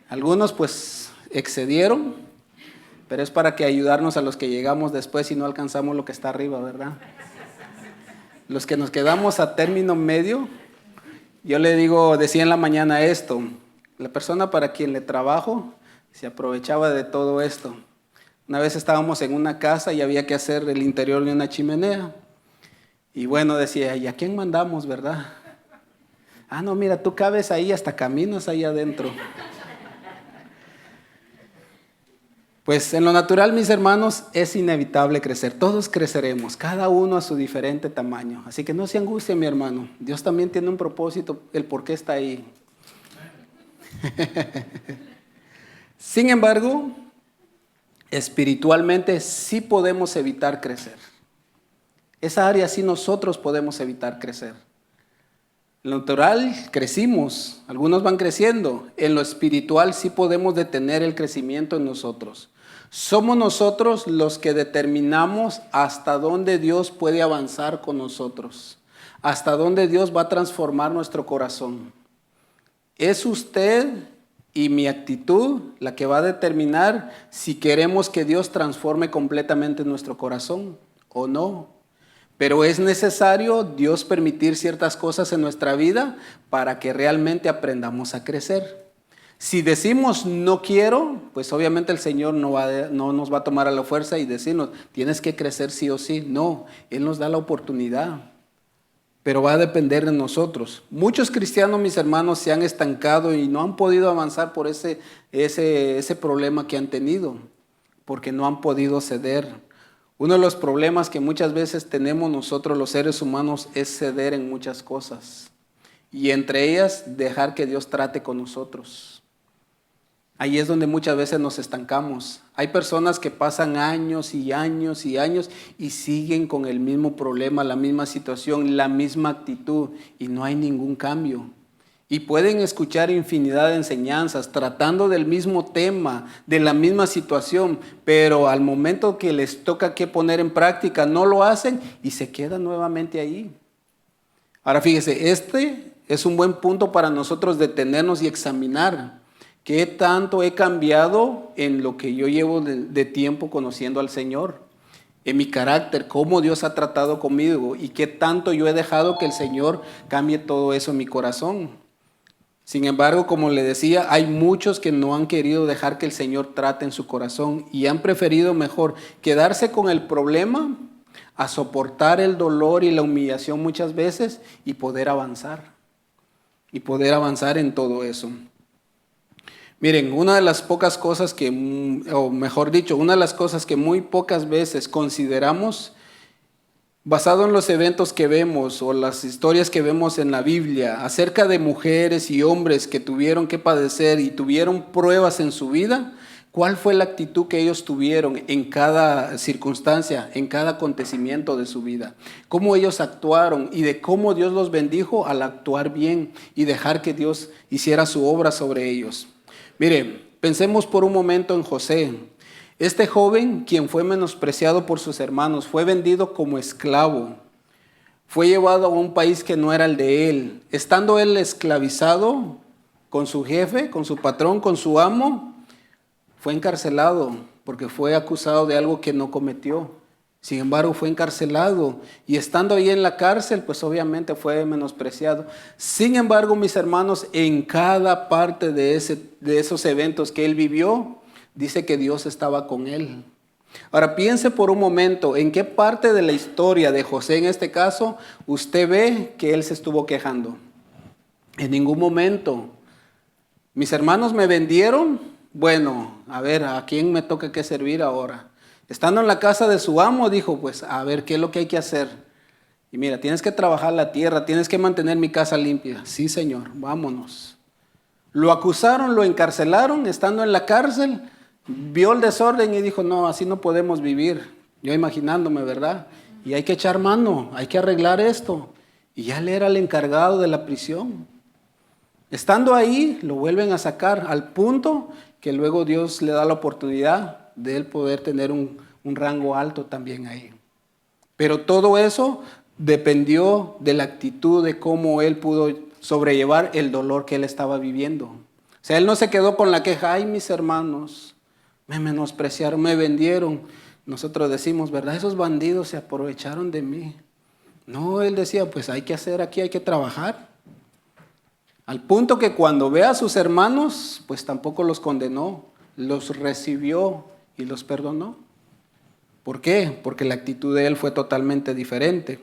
Algunos pues excedieron pero es para que ayudarnos a los que llegamos después y no alcanzamos lo que está arriba, ¿verdad? Los que nos quedamos a término medio, yo le decía en la mañana esto, la persona para quien le trabajo se aprovechaba de todo esto. Una vez estábamos en una casa y había que hacer el interior de una chimenea. Y bueno, decía, ¿y a quién mandamos, verdad? Ah, no, mira, tú cabes ahí, hasta caminos ahí adentro. Pues en lo natural, mis hermanos, es inevitable crecer. Todos creceremos, cada uno a su diferente tamaño. Así que no se angustie, mi hermano. Dios también tiene un propósito, el por qué está ahí. Sin embargo, espiritualmente sí podemos evitar crecer. Esa área sí nosotros podemos evitar crecer. En lo natural crecimos, algunos van creciendo. En lo espiritual sí podemos detener el crecimiento en nosotros. Somos nosotros los que determinamos hasta dónde Dios puede avanzar con nosotros, hasta dónde Dios va a transformar nuestro corazón. Es usted y mi actitud la que va a determinar si queremos que Dios transforme completamente nuestro corazón o no. Pero es necesario Dios permitir ciertas cosas en nuestra vida para que realmente aprendamos a crecer. Si decimos no quiero, pues obviamente el Señor no nos va a tomar a la fuerza y decirnos, tienes que crecer sí o sí. No, Él nos da la oportunidad, pero va a depender de nosotros. Muchos cristianos, mis hermanos, se han estancado y no han podido avanzar por ese problema que han tenido, porque no han podido ceder. Uno de los problemas que muchas veces tenemos nosotros los seres humanos es ceder en muchas cosas. Y entre ellas, dejar que Dios trate con nosotros. Ahí es donde muchas veces nos estancamos. Hay personas que pasan años y años y años y siguen con el mismo problema, la misma situación, la misma actitud y no hay ningún cambio. Y pueden escuchar infinidad de enseñanzas tratando del mismo tema, de la misma situación, pero al momento que les toca que poner en práctica no lo hacen y se quedan nuevamente ahí. Ahora fíjese, este es un buen punto para nosotros detenernos y examinar qué tanto he cambiado en lo que yo llevo de tiempo conociendo al Señor, en mi carácter, cómo Dios ha tratado conmigo y qué tanto yo he dejado que el Señor cambie todo eso en mi corazón. Sin embargo, como le decía, hay muchos que no han querido dejar que el Señor trate en su corazón y han preferido mejor quedarse con el problema a soportar el dolor y la humillación muchas veces y poder avanzar en todo eso. Miren, una de las pocas cosas una de las cosas que muy pocas veces consideramos, basado en los eventos que vemos o las historias que vemos en la Biblia, acerca de mujeres y hombres que tuvieron que padecer y tuvieron pruebas en su vida, ¿cuál fue la actitud que ellos tuvieron en cada circunstancia, en cada acontecimiento de su vida? ¿Cómo ellos actuaron y de cómo Dios los bendijo al actuar bien y dejar que Dios hiciera su obra sobre ellos? Mire, pensemos por un momento en José. Este joven, quien fue menospreciado por sus hermanos, fue vendido como esclavo. Fue llevado a un país que no era el de él. Estando él esclavizado con su jefe, con su patrón, con su amo, fue encarcelado porque fue acusado de algo que no cometió. Sin embargo, fue encarcelado y estando ahí en la cárcel, pues obviamente fue menospreciado. Sin embargo, mis hermanos, en cada parte de esos eventos que él vivió, dice que Dios estaba con él. Ahora piense por un momento, ¿en qué parte de la historia de José en este caso usted ve que él se estuvo quejando? En ningún momento. Mis hermanos me vendieron, bueno, a ver, ¿a quién me toca que servir ahora? Estando en la casa de su amo, dijo, pues, a ver, ¿qué es lo que hay que hacer? Y mira, tienes que trabajar la tierra, tienes que mantener mi casa limpia. Sí, Señor, vámonos. Lo acusaron, lo encarcelaron, estando en la cárcel, vio el desorden y dijo, no, así no podemos vivir. Yo imaginándome, ¿verdad? Y hay que echar mano, hay que arreglar esto. Y ya él era el encargado de la prisión. Estando ahí, lo vuelven a sacar al punto que luego Dios le da la oportunidad de él poder tener un rango alto también ahí. Pero todo eso dependió de la actitud de cómo él pudo sobrellevar el dolor que él estaba viviendo. O sea, él no se quedó con la queja, ay, mis hermanos, me menospreciaron, me vendieron. Nosotros decimos, ¿verdad? Esos bandidos se aprovecharon de mí. No, él decía, pues hay que hacer aquí, hay que trabajar. Al punto que cuando ve a sus hermanos, pues tampoco los condenó, los recibió y los perdonó. ¿Por qué? Porque la actitud de él fue totalmente diferente.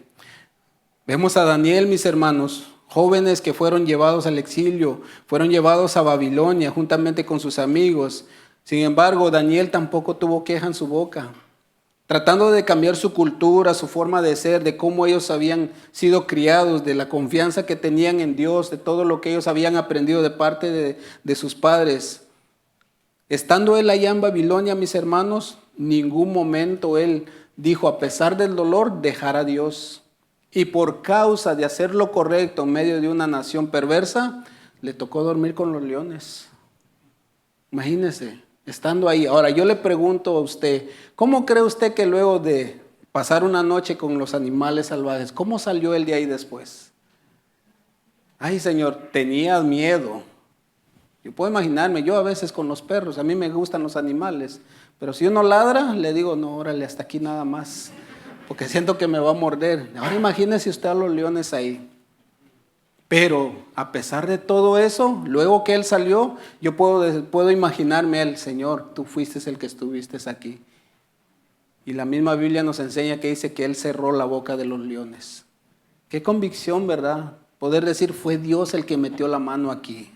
Vemos a Daniel, mis hermanos, jóvenes que fueron llevados al exilio, fueron llevados a Babilonia juntamente con sus amigos. Sin embargo, Daniel tampoco tuvo queja en su boca, tratando de cambiar su cultura, su forma de ser, de cómo ellos habían sido criados, de la confianza que tenían en Dios, de todo lo que ellos habían aprendido de parte de sus padres. Estando él allá en Babilonia, mis hermanos, ningún momento él dijo, a pesar del dolor, dejar a Dios. Y por causa de hacer lo correcto en medio de una nación perversa, le tocó dormir con los leones. Imagínese, estando ahí. Ahora yo le pregunto a usted, ¿cómo cree usted que luego de pasar una noche con los animales salvajes, cómo salió él de ahí después? Ay, Señor, tenía miedo. Yo puedo imaginarme, yo a veces con los perros, a mí me gustan los animales, pero si uno ladra, le digo, no, órale, hasta aquí nada más, porque siento que me va a morder. Ahora imagínese usted a los leones ahí. Pero a pesar de todo eso, luego que él salió, yo puedo imaginarme a él, Señor, tú fuiste el que estuviste aquí. Y la misma Biblia nos enseña que dice que él cerró la boca de los leones. Qué convicción, ¿verdad? Poder decir, fue Dios el que metió la mano aquí.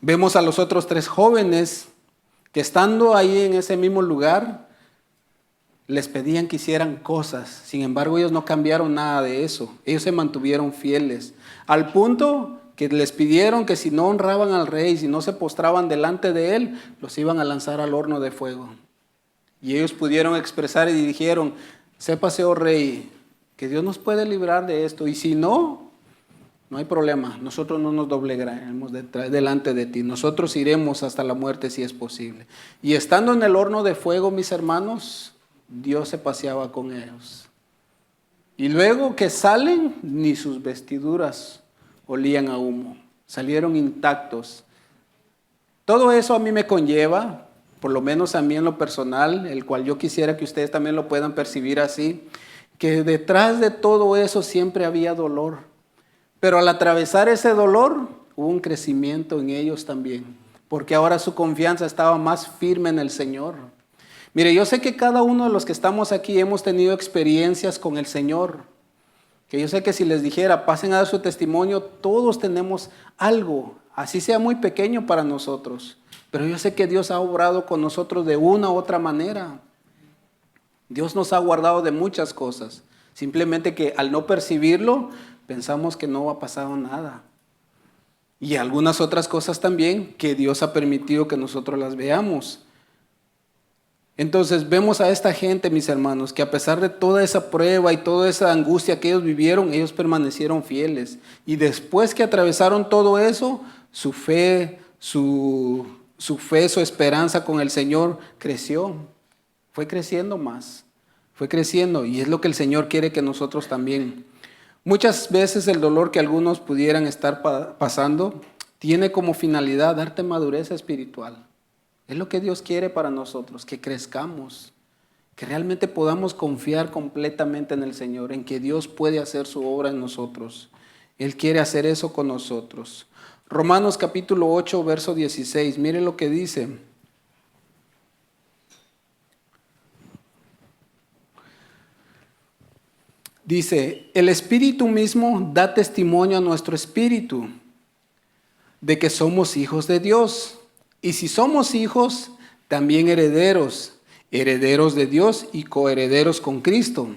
Vemos a los otros 3 jóvenes que estando ahí en ese mismo lugar, les pedían que hicieran cosas. Sin embargo, ellos no cambiaron nada de eso. Ellos se mantuvieron fieles. Al punto que les pidieron que si no honraban al rey, si no se postraban delante de él, los iban a lanzar al horno de fuego. Y ellos pudieron expresar y dijeron, sépase, oh rey, que Dios nos puede librar de esto. Y si no, no hay problema, nosotros no nos doblegaremos delante de ti, nosotros iremos hasta la muerte si es posible. Y estando en el horno de fuego, mis hermanos, Dios se paseaba con ellos. Y luego que salen, ni sus vestiduras olían a humo, salieron intactos. Todo eso a mí me conlleva, por lo menos a mí en lo personal, el cual yo quisiera que ustedes también lo puedan percibir así, que detrás de todo eso siempre había dolor. Pero al atravesar ese dolor, hubo un crecimiento en ellos también, porque ahora su confianza estaba más firme en el Señor. Mire, yo sé que cada uno de los que estamos aquí hemos tenido experiencias con el Señor, que yo sé que si les dijera, pasen a dar su testimonio, todos tenemos algo, así sea muy pequeño para nosotros, pero yo sé que Dios ha obrado con nosotros de una u otra manera. Dios nos ha guardado de muchas cosas, simplemente que al no percibirlo, pensamos que no ha pasado nada. Y algunas otras cosas también que Dios ha permitido que nosotros las veamos. Entonces vemos a esta gente, mis hermanos, que a pesar de toda esa prueba y toda esa angustia que ellos vivieron, ellos permanecieron fieles. Y después que atravesaron todo eso, su fe, su esperanza con el Señor creció. Fue creciendo más, fue creciendo. Y es lo que el Señor quiere que nosotros también. Muchas veces el dolor que algunos pudieran estar pasando tiene como finalidad darte madurez espiritual. Es lo que Dios quiere para nosotros, que crezcamos, que realmente podamos confiar completamente en el Señor, en que Dios puede hacer su obra en nosotros. Él quiere hacer eso con nosotros. Romanos capítulo 8, verso 16, mire lo que dice. Dice, el Espíritu mismo da testimonio a nuestro espíritu de que somos hijos de Dios. Y si somos hijos, también herederos, herederos de Dios y coherederos con Cristo,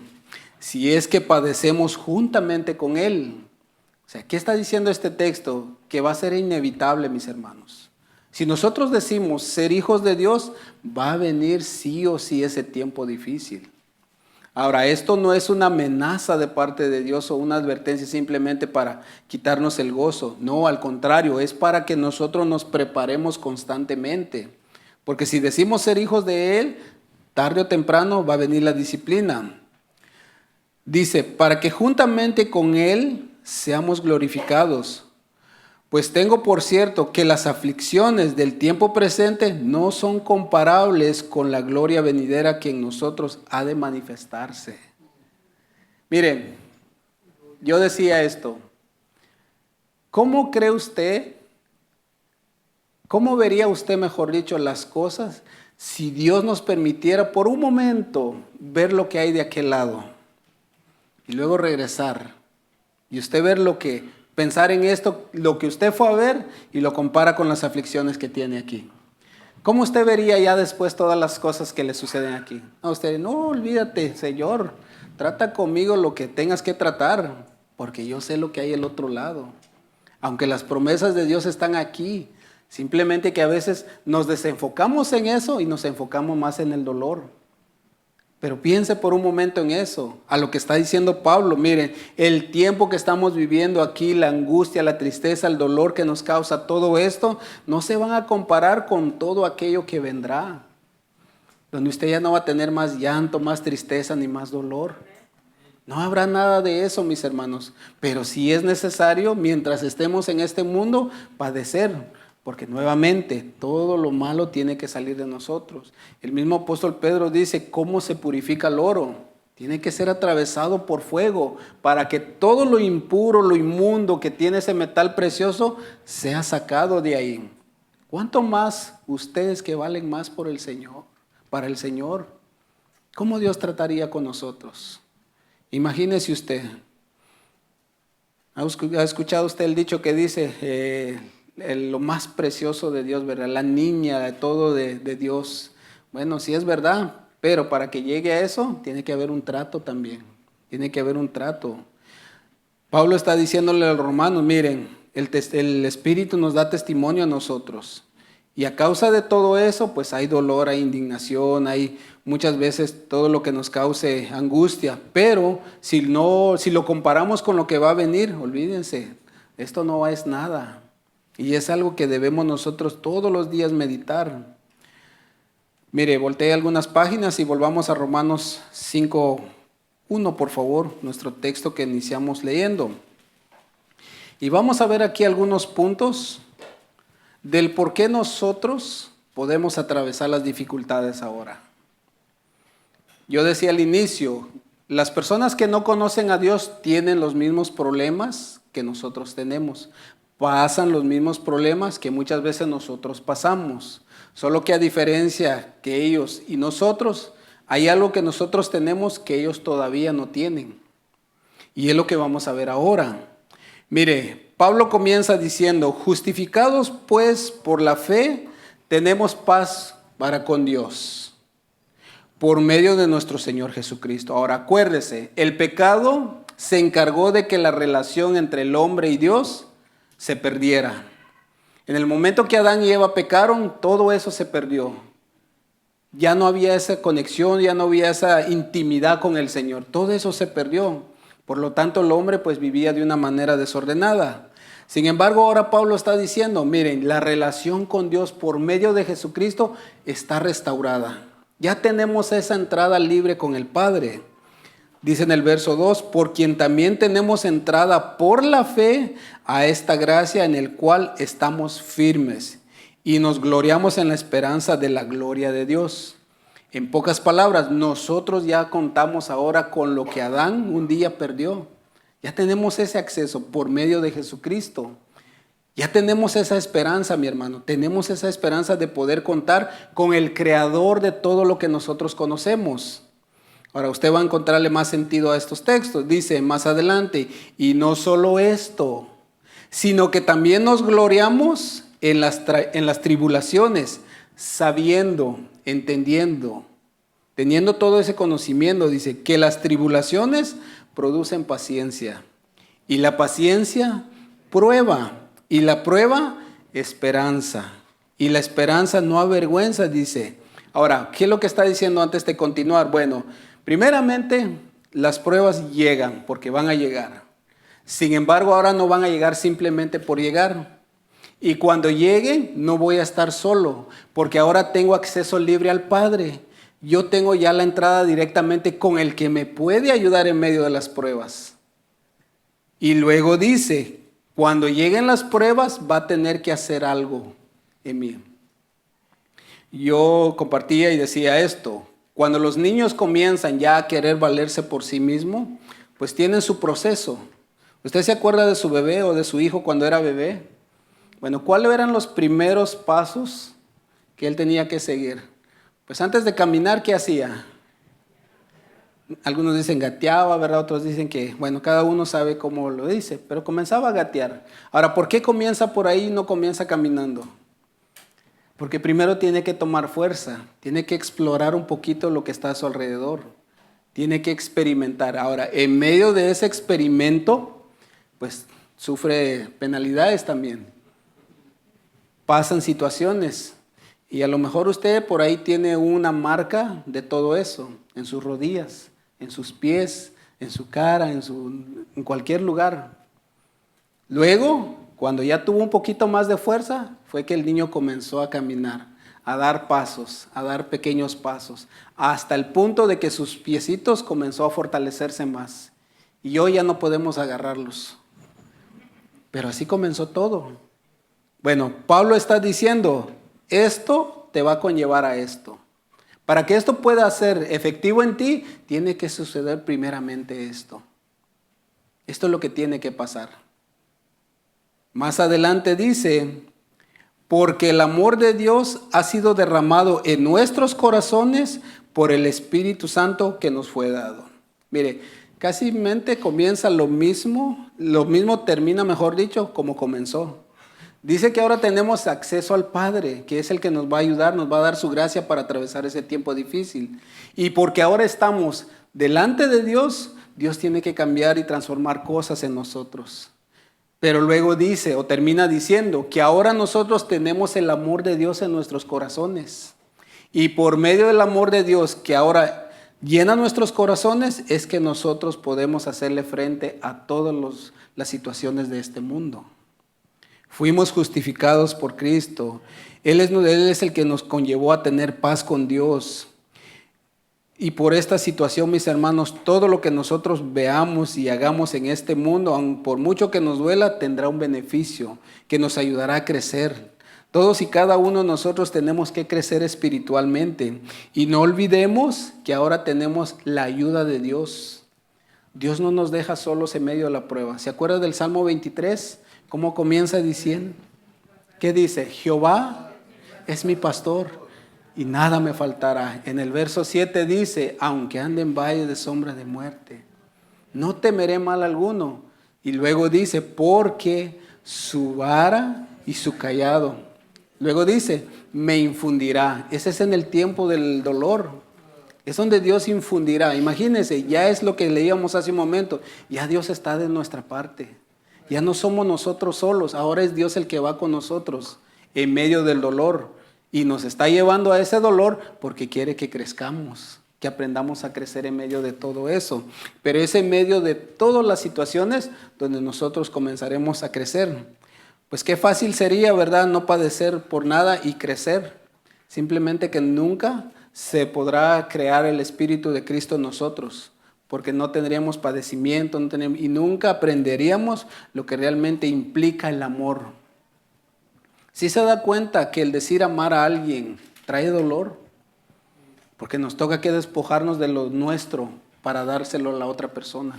si es que padecemos juntamente con Él. O sea, ¿qué está diciendo este texto? Que va a ser inevitable, mis hermanos. Si nosotros decimos ser hijos de Dios, va a venir sí o sí ese tiempo difícil. Ahora, esto no es una amenaza de parte de Dios o una advertencia simplemente para quitarnos el gozo. No, al contrario, es para que nosotros nos preparemos constantemente. Porque si decimos ser hijos de Él, tarde o temprano va a venir la disciplina. Dice, para que juntamente con Él seamos glorificados. Pues tengo por cierto que las aflicciones del tiempo presente no son comparables con la gloria venidera que en nosotros ha de manifestarse. Miren, yo decía esto, ¿cómo cree usted, cómo vería usted, mejor dicho, las cosas si Dios nos permitiera por un momento ver lo que hay de aquel lado y luego regresar y usted ver pensar en esto, lo que usted fue a ver y lo compara con las aflicciones que tiene aquí? ¿Cómo usted vería ya después todas las cosas que le suceden aquí? A usted, no, olvídate, Señor, trata conmigo lo que tengas que tratar, porque yo sé lo que hay al otro lado. Aunque las promesas de Dios están aquí, simplemente que a veces nos desenfocamos en eso y nos enfocamos más en el dolor. Pero piense por un momento en eso, a lo que está diciendo Pablo. Miren, el tiempo que estamos viviendo aquí, la angustia, la tristeza, el dolor que nos causa todo esto, no se van a comparar con todo aquello que vendrá. Donde usted ya no va a tener más llanto, más tristeza, ni más dolor. No habrá nada de eso, mis hermanos. Pero sí es necesario, mientras estemos en este mundo, padecer. Porque nuevamente todo lo malo tiene que salir de nosotros. El mismo apóstol Pedro dice, ¿cómo se purifica el oro? Tiene que ser atravesado por fuego para que todo lo impuro, lo inmundo que tiene ese metal precioso sea sacado de ahí. ¿Cuánto más ustedes que valen más por el Señor, para el Señor? ¿Cómo Dios trataría con nosotros? Imagínese usted. ¿Ha escuchado usted el dicho que dice, lo más precioso de Dios, ¿verdad? La niña de todo de Dios? Bueno, sí es verdad, pero para que llegue a eso, tiene que haber un trato también. Tiene que haber un trato. Pablo está diciéndole a los romanos, miren, el Espíritu nos da testimonio a nosotros. Y a causa de todo eso, pues hay dolor, hay indignación, hay muchas veces todo lo que nos cause angustia. Pero si lo comparamos con lo que va a venir, olvídense, esto no es nada. Y es algo que debemos nosotros todos los días meditar. Mire, volteé algunas páginas y volvamos a Romanos 5:1, por favor, nuestro texto que iniciamos leyendo. Y vamos a ver aquí algunos puntos del por qué nosotros podemos atravesar las dificultades ahora. Yo decía al inicio, las personas que no conocen a Dios tienen los mismos problemas que nosotros tenemos. Pasan los mismos problemas que muchas veces nosotros pasamos. Solo que a diferencia que ellos y nosotros, hay algo que nosotros tenemos que ellos todavía no tienen. Y es lo que vamos a ver ahora. Mire, Pablo comienza diciendo, justificados pues por la fe, tenemos paz para con Dios, por medio de nuestro Señor Jesucristo. Ahora acuérdese, el pecado se encargó de que la relación entre el hombre y Dios se perdiera. En el momento que Adán y Eva pecaron, todo eso se perdió. Ya no había esa conexión, ya no había esa intimidad con el Señor. Todo eso se perdió. Por lo tanto, el hombre pues vivía de una manera desordenada. Sin embargo, ahora Pablo está diciendo, miren, la relación con Dios por medio de Jesucristo está restaurada. Ya tenemos esa entrada libre con el Padre. Dice en el verso 2, por quien también tenemos entrada por la fe a esta gracia en el cual estamos firmes y nos gloriamos en la esperanza de la gloria de Dios. En pocas palabras, nosotros ya contamos ahora con lo que Adán un día perdió. Ya tenemos ese acceso por medio de Jesucristo. Ya tenemos esa esperanza, mi hermano. Tenemos esa esperanza de poder contar con el creador de todo lo que nosotros conocemos. Ahora usted va a encontrarle más sentido a estos textos. Dice más adelante, y no solo esto, sino que también nos gloriamos en las tribulaciones, sabiendo, entendiendo, teniendo todo ese conocimiento. Dice que las tribulaciones producen paciencia, y la paciencia prueba, y la prueba esperanza, y la esperanza no avergüenza, dice. Ahora, ¿qué es lo que está diciendo antes de continuar? Bueno, primeramente, las pruebas llegan porque van a llegar. Sin embargo, ahora no van a llegar simplemente por llegar. Y cuando lleguen, no voy a estar solo, porque ahora tengo acceso libre al Padre. Yo tengo ya la entrada directamente con el que me puede ayudar en medio de las pruebas. Y luego dice, Cuando lleguen las pruebas, va a tener que hacer algo en mí. Yo compartía y decía esto: cuando los niños comienzan ya a querer valerse por sí mismos, pues tienen su proceso. ¿Usted se acuerda de su bebé o de su hijo cuando era bebé? Bueno, ¿cuáles eran los primeros pasos que él tenía que seguir? Pues antes de caminar, ¿qué hacía? Algunos dicen gateaba, ¿verdad? Otros dicen que, bueno, cada uno sabe cómo lo dice, pero comenzaba a gatear. Ahora, ¿por qué comienza por ahí y no comienza caminando? Porque primero tiene que tomar fuerza, tiene que explorar un poquito lo que está a su alrededor, tiene que experimentar. Ahora, en medio de ese experimento, pues sufre penalidades también. Pasan situaciones y a lo mejor usted por ahí tiene una marca de todo eso, en sus rodillas, en sus pies, en su cara, en cualquier lugar. Luego, cuando ya tuvo un poquito más de fuerza, fue que el niño comenzó a caminar, a dar pasos, a dar pequeños pasos, hasta el punto de que sus piecitos comenzó a fortalecerse más. Y hoy ya no podemos agarrarlos. Pero así comenzó todo. Bueno, Pablo está diciendo, esto te va a conllevar a esto. Para que esto pueda ser efectivo en ti, tiene que suceder primeramente esto. Esto es lo que tiene que pasar. Más adelante dice, porque el amor de Dios ha sido derramado en nuestros corazones por el Espíritu Santo que nos fue dado. Mire, casi comienza lo mismo termina, mejor dicho, como comenzó. Dice que ahora tenemos acceso al Padre, que es el que nos va a ayudar, nos va a dar su gracia para atravesar ese tiempo difícil. Y porque ahora estamos delante de Dios, Dios tiene que cambiar y transformar cosas en nosotros. Pero luego dice, o termina diciendo, que ahora nosotros tenemos el amor de Dios en nuestros corazones. Y por medio del amor de Dios que ahora llena nuestros corazones, es que nosotros podemos hacerle frente a todas las situaciones de este mundo. Fuimos justificados por Cristo. Él es el que nos conllevó a tener paz con Dios. Y por esta situación, mis hermanos, todo lo que nosotros veamos y hagamos en este mundo, aun por mucho que nos duela, tendrá un beneficio que nos ayudará a crecer. Todos y cada uno de nosotros tenemos que crecer espiritualmente. Y no olvidemos que ahora tenemos la ayuda de Dios. Dios no nos deja solos en medio de la prueba. ¿Se acuerda del Salmo 23? ¿Cómo comienza diciendo? ¿Qué dice? Jehová es mi pastor y nada me faltará. En el verso 7 dice, aunque ande en valle de sombra de muerte, no temeré mal alguno. Y luego dice, porque su vara y su cayado. Luego dice, me infundirá. Ese es en el tiempo del dolor. Es donde Dios infundirá. Imagínense, ya es lo que leíamos hace un momento. Ya Dios está de nuestra parte. Ya no somos nosotros solos, ahora es Dios el que va con nosotros en medio del dolor y nos está llevando a ese dolor porque quiere que crezcamos, que aprendamos a crecer en medio de todo eso. Pero es en medio de todas las situaciones donde nosotros comenzaremos a crecer. Pues qué fácil sería, ¿verdad?, no padecer por nada y crecer. Simplemente que nunca se podrá crear el Espíritu de Cristo en nosotros, porque no tendríamos padecimiento y nunca aprenderíamos lo que realmente implica el amor. ¿Sí se da cuenta que el decir amar a alguien trae dolor? Porque nos toca que despojarnos de lo nuestro para dárselo a la otra persona.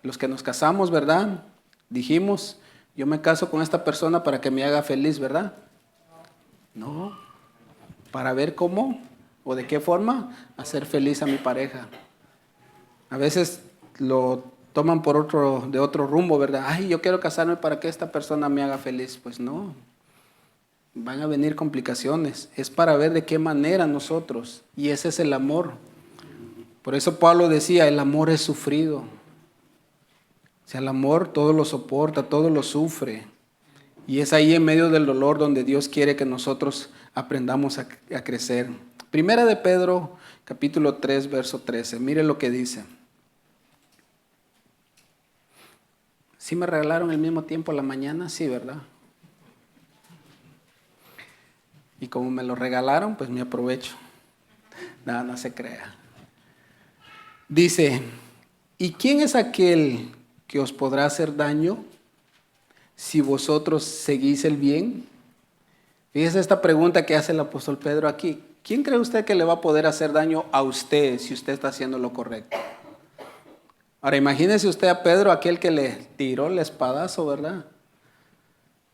Los que nos casamos, ¿verdad? Dijimos, yo me caso con esta persona para que me haga feliz, ¿verdad? No, para ver cómo o de qué forma hacer feliz a mi pareja. A veces lo toman de otro rumbo, ¿verdad? Ay, yo quiero casarme para que esta persona me haga feliz. Pues no, van a venir complicaciones. Es para ver de qué manera nosotros, y ese es el amor. Por eso Pablo decía, el amor es sufrido. O sea, el amor todo lo soporta, todo lo sufre. Y es ahí en medio del dolor donde Dios quiere que nosotros aprendamos a crecer. Primera de Pedro, capítulo 3, verso 13. Mire lo que dice. ¿Sí me regalaron el mismo tiempo a la mañana? Sí, ¿verdad? Y como me lo regalaron, pues me aprovecho. Nada, no se crea. Dice, ¿y quién es aquel que os podrá hacer daño si vosotros seguís el bien? Fíjese esta pregunta que hace el apóstol Pedro aquí. ¿Quién cree usted que le va a poder hacer daño a usted si usted está haciendo lo correcto? Ahora imagínese usted a Pedro, aquel que le tiró el espadazo, ¿verdad?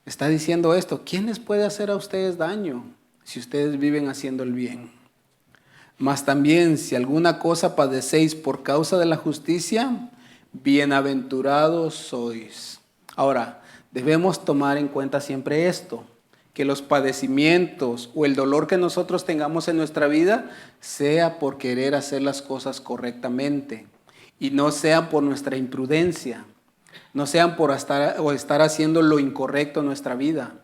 Está diciendo esto. ¿Quién les puede hacer a ustedes daño si ustedes viven haciendo el bien? Mas también si alguna cosa padecéis por causa de la justicia, bienaventurados sois. Ahora, debemos tomar en cuenta siempre esto, que los padecimientos o el dolor que nosotros tengamos en nuestra vida sea por querer hacer las cosas correctamente y no sea por nuestra imprudencia, no sean por estar haciendo lo incorrecto en nuestra vida,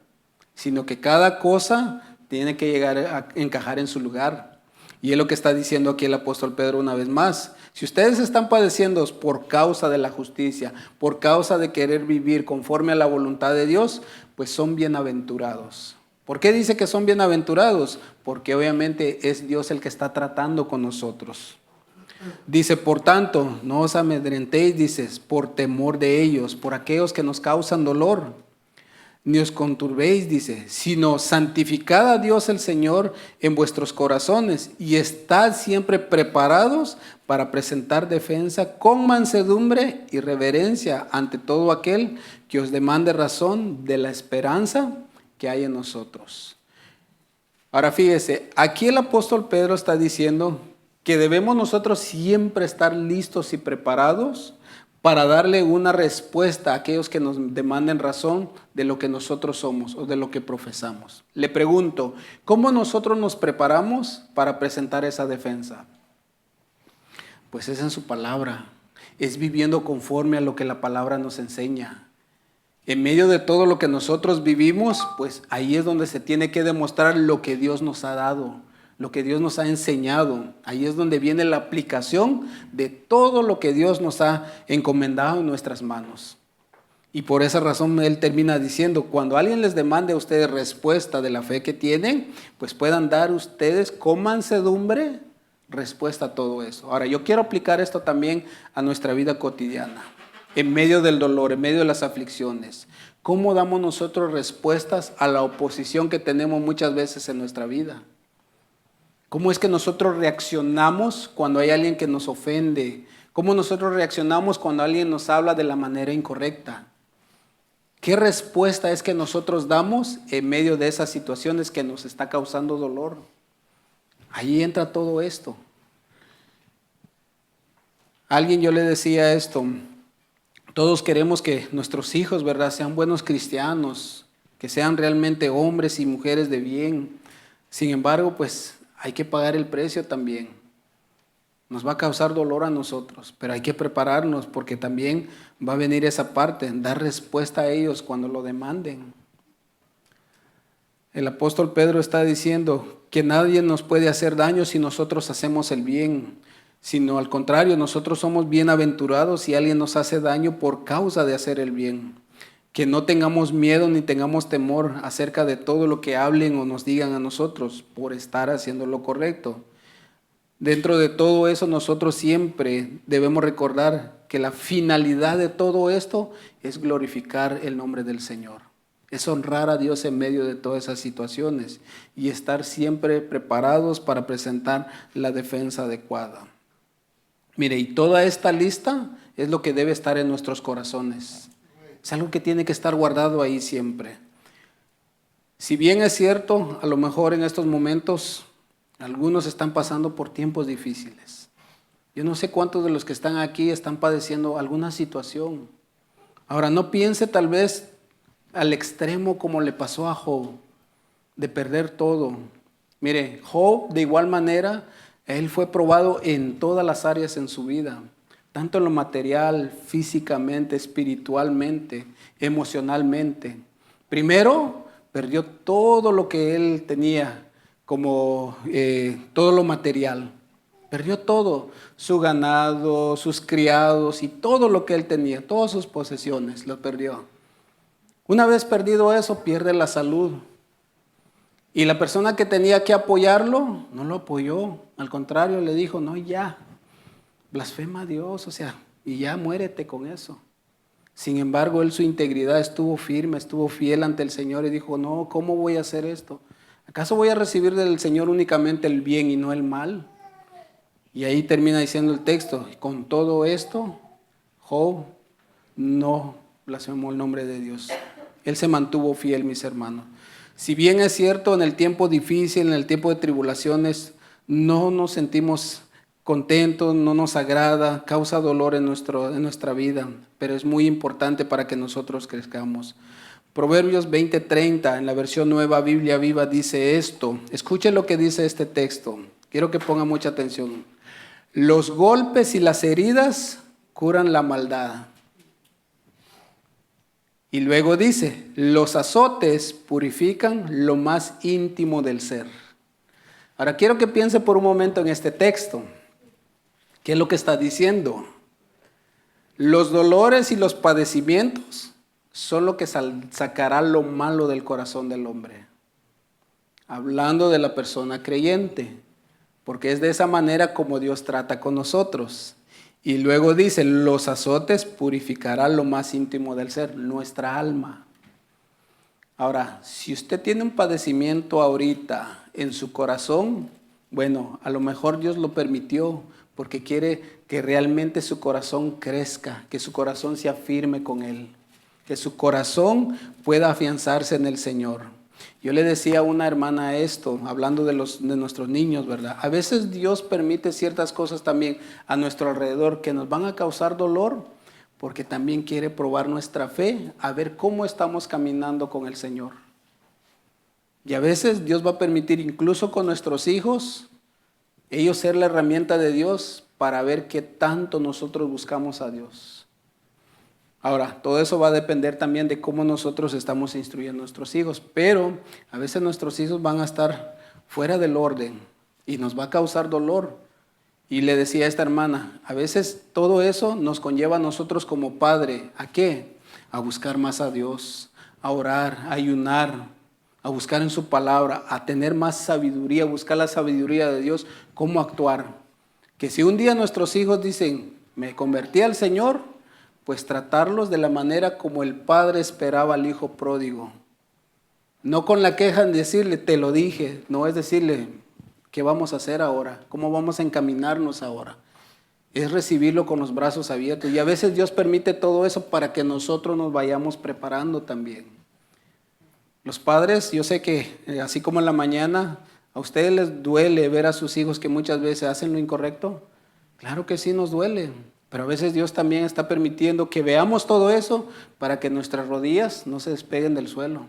sino que cada cosa tiene que llegar a encajar en su lugar. Y es lo que está diciendo aquí el apóstol Pedro una vez más. Si ustedes están padeciendo por causa de la justicia, por causa de querer vivir conforme a la voluntad de Dios, pues son bienaventurados. ¿Por qué dice que son bienaventurados? Porque obviamente es Dios el que está tratando con nosotros. Dice, por tanto, no os amedrentéis, dices, por temor de ellos, por aquellos que nos causan dolor. Ni os conturbéis, dice, sino santificad a Dios el Señor en vuestros corazones y estad siempre preparados para presentar defensa con mansedumbre y reverencia ante todo aquel que os demande razón de la esperanza que hay en nosotros. Ahora fíjese, aquí el apóstol Pedro está diciendo que debemos nosotros siempre estar listos y preparados para darle una respuesta a aquellos que nos demanden razón de lo que nosotros somos o de lo que profesamos. Le pregunto, ¿cómo nosotros nos preparamos para presentar esa defensa? Pues es en su palabra, es viviendo conforme a lo que la palabra nos enseña. En medio de todo lo que nosotros vivimos, pues ahí es donde se tiene que demostrar lo que Dios nos ha dado, lo que Dios nos ha enseñado. Ahí es donde viene la aplicación de todo lo que Dios nos ha encomendado en nuestras manos. Y por esa razón Él termina diciendo, cuando alguien les demande a ustedes respuesta de la fe que tienen, pues puedan dar ustedes con mansedumbre respuesta a todo eso. Ahora, yo quiero aplicar esto también a nuestra vida cotidiana, en medio del dolor, en medio de las aflicciones. ¿Cómo damos nosotros respuestas a la oposición que tenemos muchas veces en nuestra vida? ¿Cómo es que nosotros reaccionamos cuando hay alguien que nos ofende? ¿Cómo nosotros reaccionamos cuando alguien nos habla de la manera incorrecta? ¿Qué respuesta es que nosotros damos en medio de esas situaciones que nos está causando dolor? Ahí entra todo esto. A alguien yo le decía esto, todos queremos que nuestros hijos, ¿verdad?, sean buenos cristianos, que sean realmente hombres y mujeres de bien. Sin embargo, pues hay que pagar el precio también. Nos va a causar dolor a nosotros, pero hay que prepararnos porque también va a venir esa parte, dar respuesta a ellos cuando lo demanden. El apóstol Pedro está diciendo que nadie nos puede hacer daño si nosotros hacemos el bien, sino al contrario, nosotros somos bienaventurados si alguien nos hace daño por causa de hacer el bien. Que no tengamos miedo ni tengamos temor acerca de todo lo que hablen o nos digan a nosotros por estar haciendo lo correcto. Dentro de todo eso nosotros siempre debemos recordar que la finalidad de todo esto es glorificar el nombre del Señor. Es honrar a Dios en medio de todas esas situaciones y estar siempre preparados para presentar la defensa adecuada. Mire, y toda esta lista es lo que debe estar en nuestros corazones. Es algo que tiene que estar guardado ahí siempre. Si bien es cierto, a lo mejor en estos momentos algunos están pasando por tiempos difíciles. Yo no sé cuántos de los que están aquí están padeciendo alguna situación. Ahora, no piense tal vez al extremo como le pasó a Job, de perder todo. Mire, Job de igual manera, él fue probado en todas las áreas en su vida, tanto en lo material, físicamente, espiritualmente, emocionalmente. Primero, perdió todo lo que él tenía, como todo lo material. Perdió todo, su ganado, sus criados y todo lo que él tenía, todas sus posesiones, lo perdió. Una vez perdido eso, pierde la salud. Y la persona que tenía que apoyarlo, no lo apoyó. Al contrario, le dijo, no, ya, blasfema a Dios, o sea, y ya muérete con eso. Sin embargo, él su integridad estuvo firme, estuvo fiel ante el Señor y dijo, no, ¿cómo voy a hacer esto? ¿Acaso voy a recibir del Señor únicamente el bien y no el mal? Y ahí termina diciendo el texto, con todo esto, Job no blasfemó el nombre de Dios. Él se mantuvo fiel, mis hermanos. Si bien es cierto, en el tiempo difícil, en el tiempo de tribulaciones, no nos sentimos contentos, no nos agrada, causa dolor en nuestra vida, pero es muy importante para que nosotros crezcamos. Proverbios 20:30, en la versión Nueva Biblia Viva, dice esto. Escuchen lo que dice este texto. Quiero que pongan mucha atención. Los golpes y las heridas curan la maldad. Y luego dice, los azotes purifican lo más íntimo del ser. Ahora quiero que piense por un momento en este texto. ¿Qué es lo que está diciendo? Los dolores y los padecimientos son lo que sacará lo malo del corazón del hombre. Hablando de la persona creyente, porque es de esa manera como Dios trata con nosotros. Y luego dice, los azotes purificarán lo más íntimo del ser, nuestra alma. Ahora, si usted tiene un padecimiento ahorita en su corazón, bueno, a lo mejor Dios lo permitió porque quiere que realmente su corazón crezca, que su corazón se afirme con Él, que su corazón pueda afianzarse en el Señor. Yo le decía a una hermana esto, hablando de nuestros niños, ¿verdad? A veces Dios permite ciertas cosas también a nuestro alrededor que nos van a causar dolor, porque también quiere probar nuestra fe, a ver cómo estamos caminando con el Señor. Y a veces Dios va a permitir, incluso con nuestros hijos, ellos ser la herramienta de Dios para ver qué tanto nosotros buscamos a Dios. Ahora, todo eso va a depender también de cómo nosotros estamos instruyendo a nuestros hijos, pero a veces nuestros hijos van a estar fuera del orden y nos va a causar dolor. Y le decía a esta hermana, a veces todo eso nos conlleva a nosotros como padre, ¿a qué? A buscar más a Dios, a orar, a ayunar, a buscar en su palabra, a tener más sabiduría, a buscar la sabiduría de Dios, cómo actuar. Que si un día nuestros hijos dicen, me convertí al Señor, pues tratarlos de la manera como el padre esperaba al hijo pródigo. No con la queja en decirle, te lo dije, no es decirle, ¿qué vamos a hacer ahora? ¿Cómo vamos a encaminarnos ahora? Es recibirlo con los brazos abiertos. Y a veces Dios permite todo eso para que nosotros nos vayamos preparando también. Los padres, yo sé que así como en la mañana, ¿a ustedes les duele ver a sus hijos que muchas veces hacen lo incorrecto? Claro que sí nos duele. Pero a veces Dios también está permitiendo que veamos todo eso para que nuestras rodillas no se despeguen del suelo.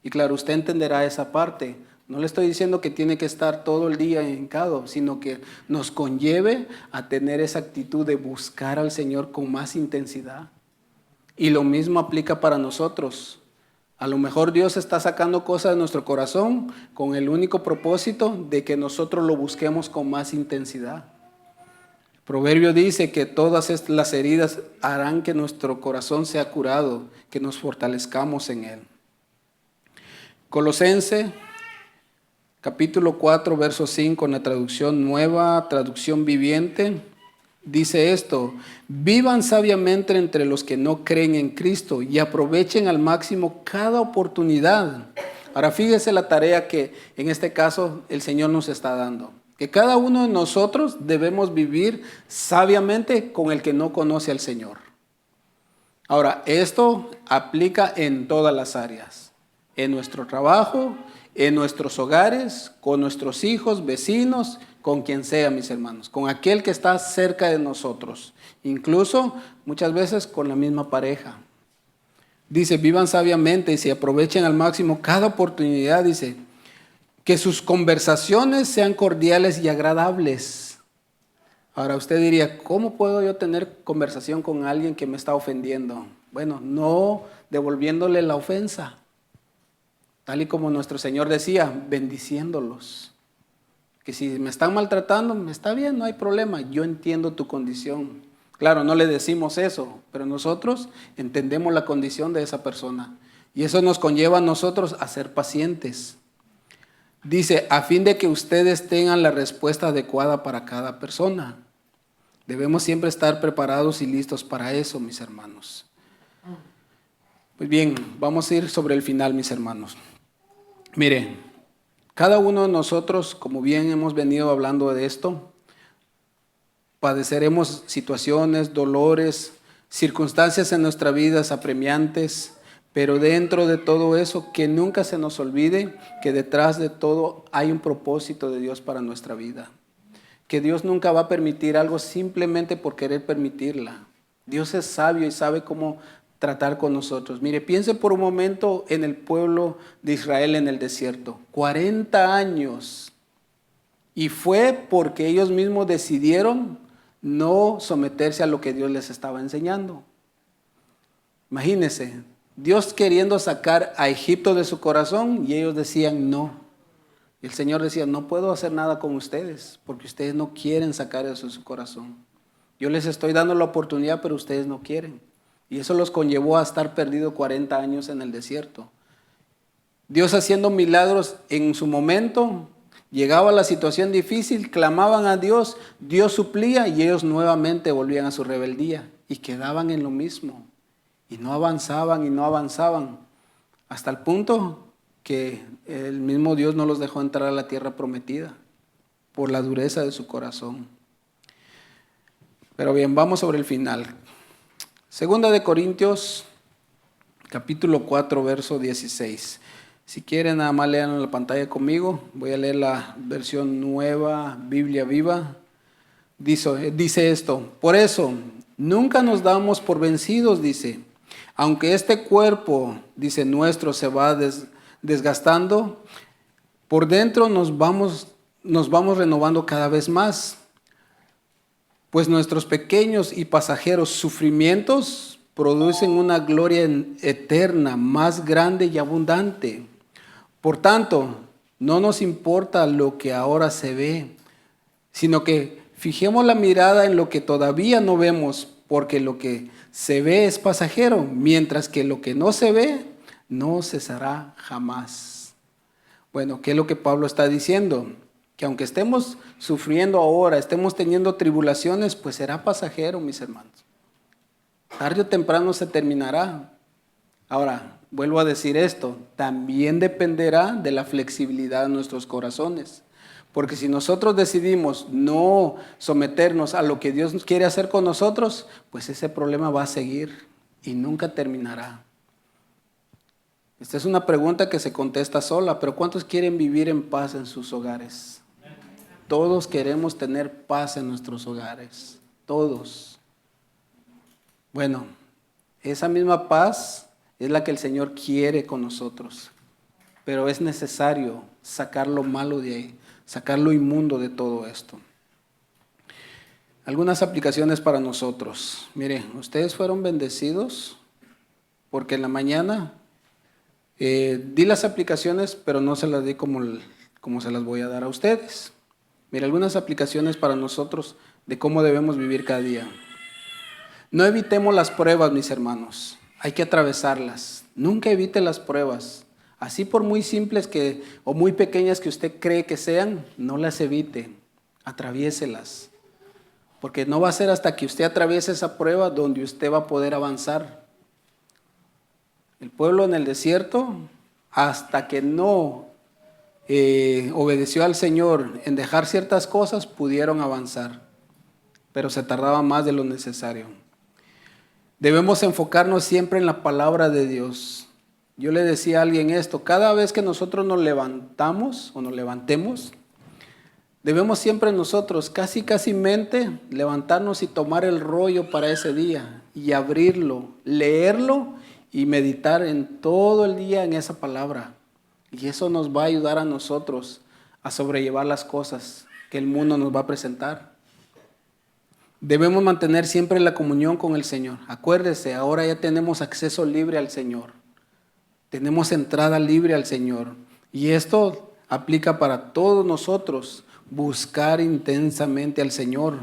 Y claro, usted entenderá esa parte. No le estoy diciendo que tiene que estar todo el día hincado, sino que nos conlleve a tener esa actitud de buscar al Señor con más intensidad. Y lo mismo aplica para nosotros. A lo mejor Dios está sacando cosas de nuestro corazón con el único propósito de que nosotros lo busquemos con más intensidad. Proverbio dice que todas las heridas harán que nuestro corazón sea curado, que nos fortalezcamos en él. Colosense, capítulo 4, verso 5, en la traducción nueva, traducción viviente, dice esto: vivan sabiamente entre los que no creen en Cristo y aprovechen al máximo cada oportunidad. Ahora fíjese la tarea que en este caso el Señor nos está dando. Que cada uno de nosotros debemos vivir sabiamente con el que no conoce al Señor. Ahora, esto aplica en todas las áreas. En nuestro trabajo, en nuestros hogares, con nuestros hijos, vecinos, con quien sea, mis hermanos. Con aquel que está cerca de nosotros. Incluso, muchas veces, con la misma pareja. Dice, vivan sabiamente y se aprovechen al máximo cada oportunidad, dice, que sus conversaciones sean cordiales y agradables. Ahora usted diría, ¿cómo puedo yo tener conversación con alguien que me está ofendiendo? Bueno, no devolviéndole la ofensa. Tal y como nuestro Señor decía, bendiciéndolos. Que si me están maltratando, está bien, no hay problema, yo entiendo tu condición. Claro, no le decimos eso, pero nosotros entendemos la condición de esa persona. Y eso nos conlleva a nosotros a ser pacientes. Dice, a fin de que ustedes tengan la respuesta adecuada para cada persona. Debemos siempre estar preparados y listos para eso, mis hermanos. Pues bien, vamos a ir sobre el final, mis hermanos. Mire, cada uno de nosotros, como bien hemos venido hablando de esto, padeceremos situaciones, dolores, circunstancias en nuestra vida apremiantes, pero dentro de todo eso, que nunca se nos olvide que detrás de todo hay un propósito de Dios para nuestra vida. Que Dios nunca va a permitir algo simplemente por querer permitirla. Dios es sabio y sabe cómo tratar con nosotros. Mire, piense por un momento en el pueblo de Israel en el desierto. 40 años. Y fue porque ellos mismos decidieron no someterse a lo que Dios les estaba enseñando. Imagínense, Dios queriendo sacar a Egipto de su corazón y ellos decían no. Y el Señor decía, no puedo hacer nada con ustedes porque ustedes no quieren sacar eso de su corazón. Yo les estoy dando la oportunidad, pero ustedes no quieren. Y eso los conllevó a estar perdido 40 años en el desierto. Dios haciendo milagros en su momento. Llegaba la situación difícil, clamaban a Dios, Dios suplía y ellos nuevamente volvían a su rebeldía y quedaban en lo mismo. Y no avanzaban y no avanzaban, hasta el punto que el mismo Dios no los dejó entrar a la tierra prometida por la dureza de su corazón. Pero bien, vamos sobre el final. Segunda de Corintios, capítulo 4, verso 16. Si quieren, nada más lean en la pantalla conmigo. Voy a leer la versión nueva, Biblia Viva. Dice esto: por eso, nunca nos damos por vencidos, dice. Aunque este cuerpo, dice, nuestro se va desgastando, por dentro nos vamos renovando cada vez más. Pues nuestros pequeños y pasajeros sufrimientos producen una gloria eterna, más grande y abundante. Por tanto, no nos importa lo que ahora se ve, sino que fijemos la mirada en lo que todavía no vemos, porque lo que se ve es pasajero, mientras que lo que no se ve no cesará jamás. Bueno, ¿qué es lo que Pablo está diciendo? Que aunque estemos sufriendo ahora, estemos teniendo tribulaciones, pues será pasajero, mis hermanos. Tarde o temprano se terminará. Ahora, vuelvo a decir esto, también dependerá de la flexibilidad de nuestros corazones. Porque si nosotros decidimos no someternos a lo que Dios quiere hacer con nosotros, pues ese problema va a seguir y nunca terminará. Esta es una pregunta que se contesta sola, pero ¿cuántos quieren vivir en paz en sus hogares? Todos queremos tener paz en nuestros hogares, todos. Bueno, esa misma paz es la que el Señor quiere con nosotros, pero es necesario sacar lo malo de ahí, sacar lo inmundo de todo esto. Algunas aplicaciones para nosotros. Miren, ustedes fueron bendecidos porque en la mañana di las aplicaciones, pero no se las di como se las voy a dar a ustedes. Mira, algunas aplicaciones para nosotros de cómo debemos vivir cada día. No evitemos las pruebas, mis hermanos. Hay que atravesarlas. Nunca evite las pruebas. Así por muy simples o muy pequeñas que usted cree que sean, no las evite. Atraviéselas. Porque no va a ser hasta que usted atraviese esa prueba donde usted va a poder avanzar. El pueblo en el desierto, hasta que no obedeció al Señor en dejar ciertas cosas, pudieron avanzar, pero se tardaba más de lo necesario. Debemos enfocarnos siempre en la palabra de Dios. Yo le decía a alguien esto: cada vez que nosotros nos levantamos o nos levantemos, debemos siempre nosotros, casi mente, levantarnos y tomar el rollo para ese día y abrirlo, leerlo y meditar en todo el día en esa palabra. Y eso nos va a ayudar a nosotros a sobrellevar las cosas que el mundo nos va a presentar. Debemos mantener siempre la comunión con el Señor. Acuérdese, ahora ya tenemos acceso libre al Señor. Tenemos entrada libre al Señor. Y esto aplica para todos nosotros. Buscar intensamente al Señor.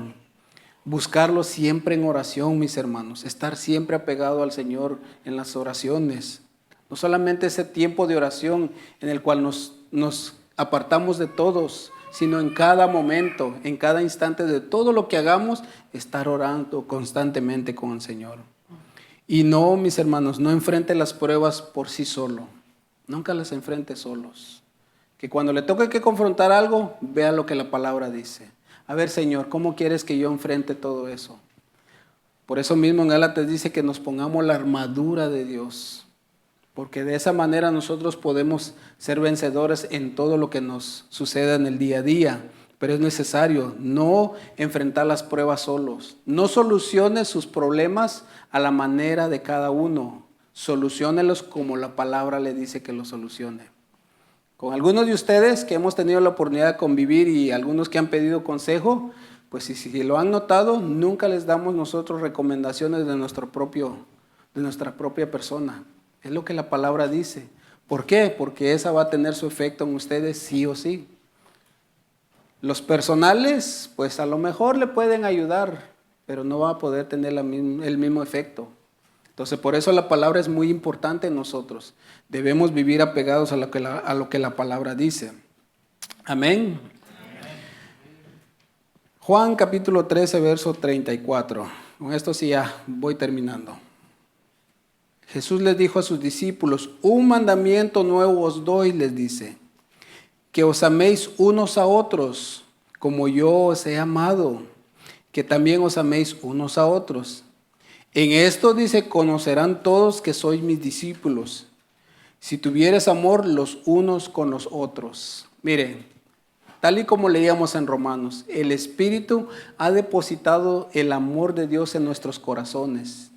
Buscarlo siempre en oración, mis hermanos. Estar siempre apegado al Señor en las oraciones. No solamente ese tiempo de oración en el cual nos apartamos de todos, sino en cada momento, en cada instante de todo lo que hagamos, estar orando constantemente con el Señor. Y no, mis hermanos, no enfrente las pruebas por sí solo. Nunca las enfrente solos. Que cuando le toque que confrontar algo, vea lo que la palabra dice. A ver, Señor, ¿cómo quieres que yo enfrente todo eso? Por eso mismo en Gálatas dice que nos pongamos la armadura de Dios. Porque de esa manera nosotros podemos ser vencedores en todo lo que nos suceda en el día a día. Pero es necesario no enfrentar las pruebas solos. No solucione sus problemas a la manera de cada uno. Soluciónelos como la palabra le dice que los solucione. Con algunos de ustedes que hemos tenido la oportunidad de convivir y algunos que han pedido consejo, pues si lo han notado, nunca les damos nosotros recomendaciones de nuestra propia persona. Es lo que la palabra dice. ¿Por qué? Porque esa va a tener su efecto en ustedes sí o sí. Los personales, pues a lo mejor le pueden ayudar, pero no va a poder tener el mismo efecto. Entonces, por eso la palabra es muy importante en nosotros. Debemos vivir apegados a lo que la palabra dice. Amén. Juan capítulo 13, verso 34. Con esto sí ya voy terminando. Jesús les dijo a sus discípulos, un mandamiento nuevo os doy, les dice, que os améis unos a otros, como yo os he amado, que también os améis unos a otros. En esto dice, conocerán todos que sois mis discípulos, si tuvieres amor los unos con los otros. Mire, tal y como leíamos en Romanos, el Espíritu ha depositado el amor de Dios en nuestros corazones.